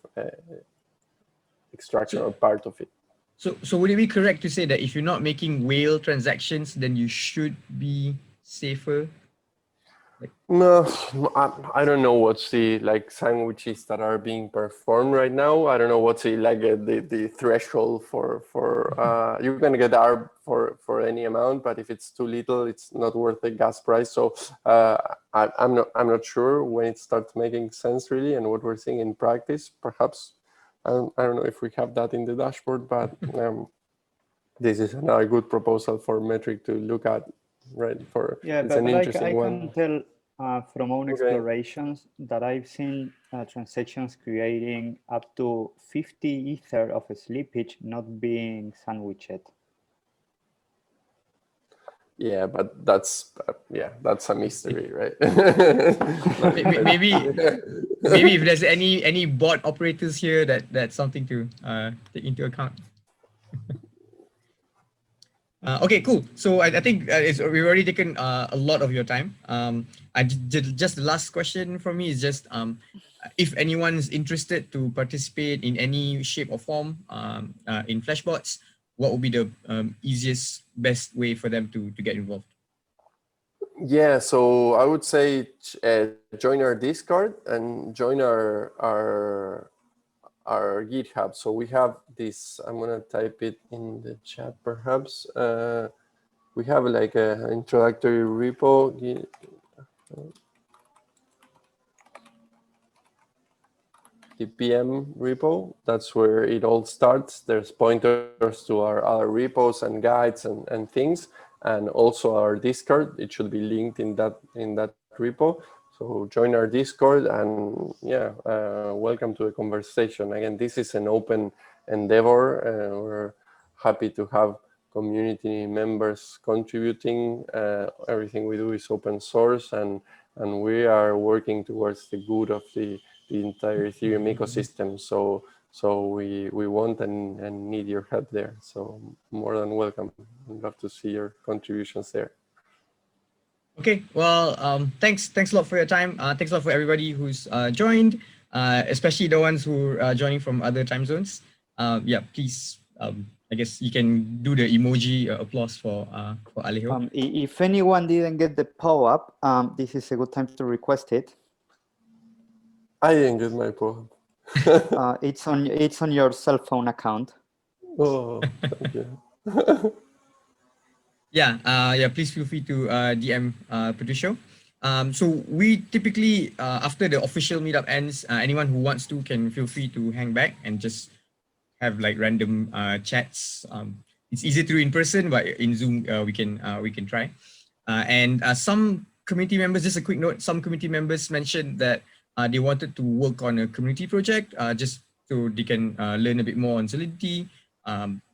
extraction or part of it. So would it be correct to say that if you're not making whale transactions, then you should be safer? No, I don't know what's the like sandwiches that are being performed right now. I don't know what's the threshold for you can get ARB for any amount, but if it's too little, it's not worth the gas price. So I'm not sure when it starts making sense really, and what we're seeing in practice. Perhaps I don't know if we have that in the dashboard, but this is another good proposal for metric to look at, right? It's an interesting one. I can tell from own explorations that I've seen transactions creating up to 50 Ether of a slippage not being sandwiched. Yeah, but that's a mystery, right? maybe if there's any bot operators here, that's something to take into account. Okay, cool. So I think we've already taken a lot of your time. Just the last question from me is just if anyone's interested to participate in any shape or form in Flashbots, what would be the easiest, best way for them to get involved? Yeah, so I would say join our Discord and join our GitHub. So we have this, I'm gonna type it in the chat perhaps. We have like an introductory repo. The PM repo, that's where it all starts. There's pointers to our other repos and guides and things, and also our Discord. It should be linked in that repo. So join our Discord, and yeah, welcome to the conversation. Again, this is an open endeavor. We're happy to have community members contributing. Everything we do is open source, and and we are working towards the good of the entire Ethereum ecosystem. So we want and need your help there. So more than welcome. I'd love to see your contributions there. Okay, well, thanks a lot for your time. Thanks a lot for everybody who's joined, especially the ones who are joining from other time zones. Yeah, please, I guess you can do the emoji applause for Alejo. If anyone didn't get the PO-up, this is a good time to request it. I didn't get my PO-up. It's on your cell phone account. Oh, thank you. Yeah, please feel free to DM Patricio. So we typically, after the official meetup ends, anyone who wants to can feel free to hang back and just have like random chats. It's easier to do in person, but in Zoom we can try. And some community members, just a quick note, some community members mentioned that they wanted to work on a community project just so they can learn a bit more on Solidity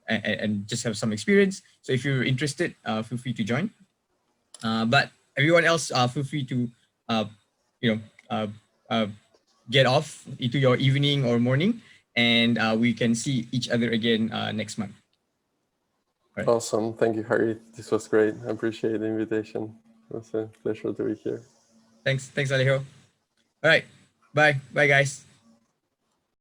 and just have some experience. So if you're interested, feel free to join. But everyone else, feel free to get off into your evening or morning, and we can see each other again next month. Right. Awesome. Thank you, Harry. This was great. I appreciate the invitation. It was a pleasure to be here. Thanks, Alejo. All right. Bye, guys.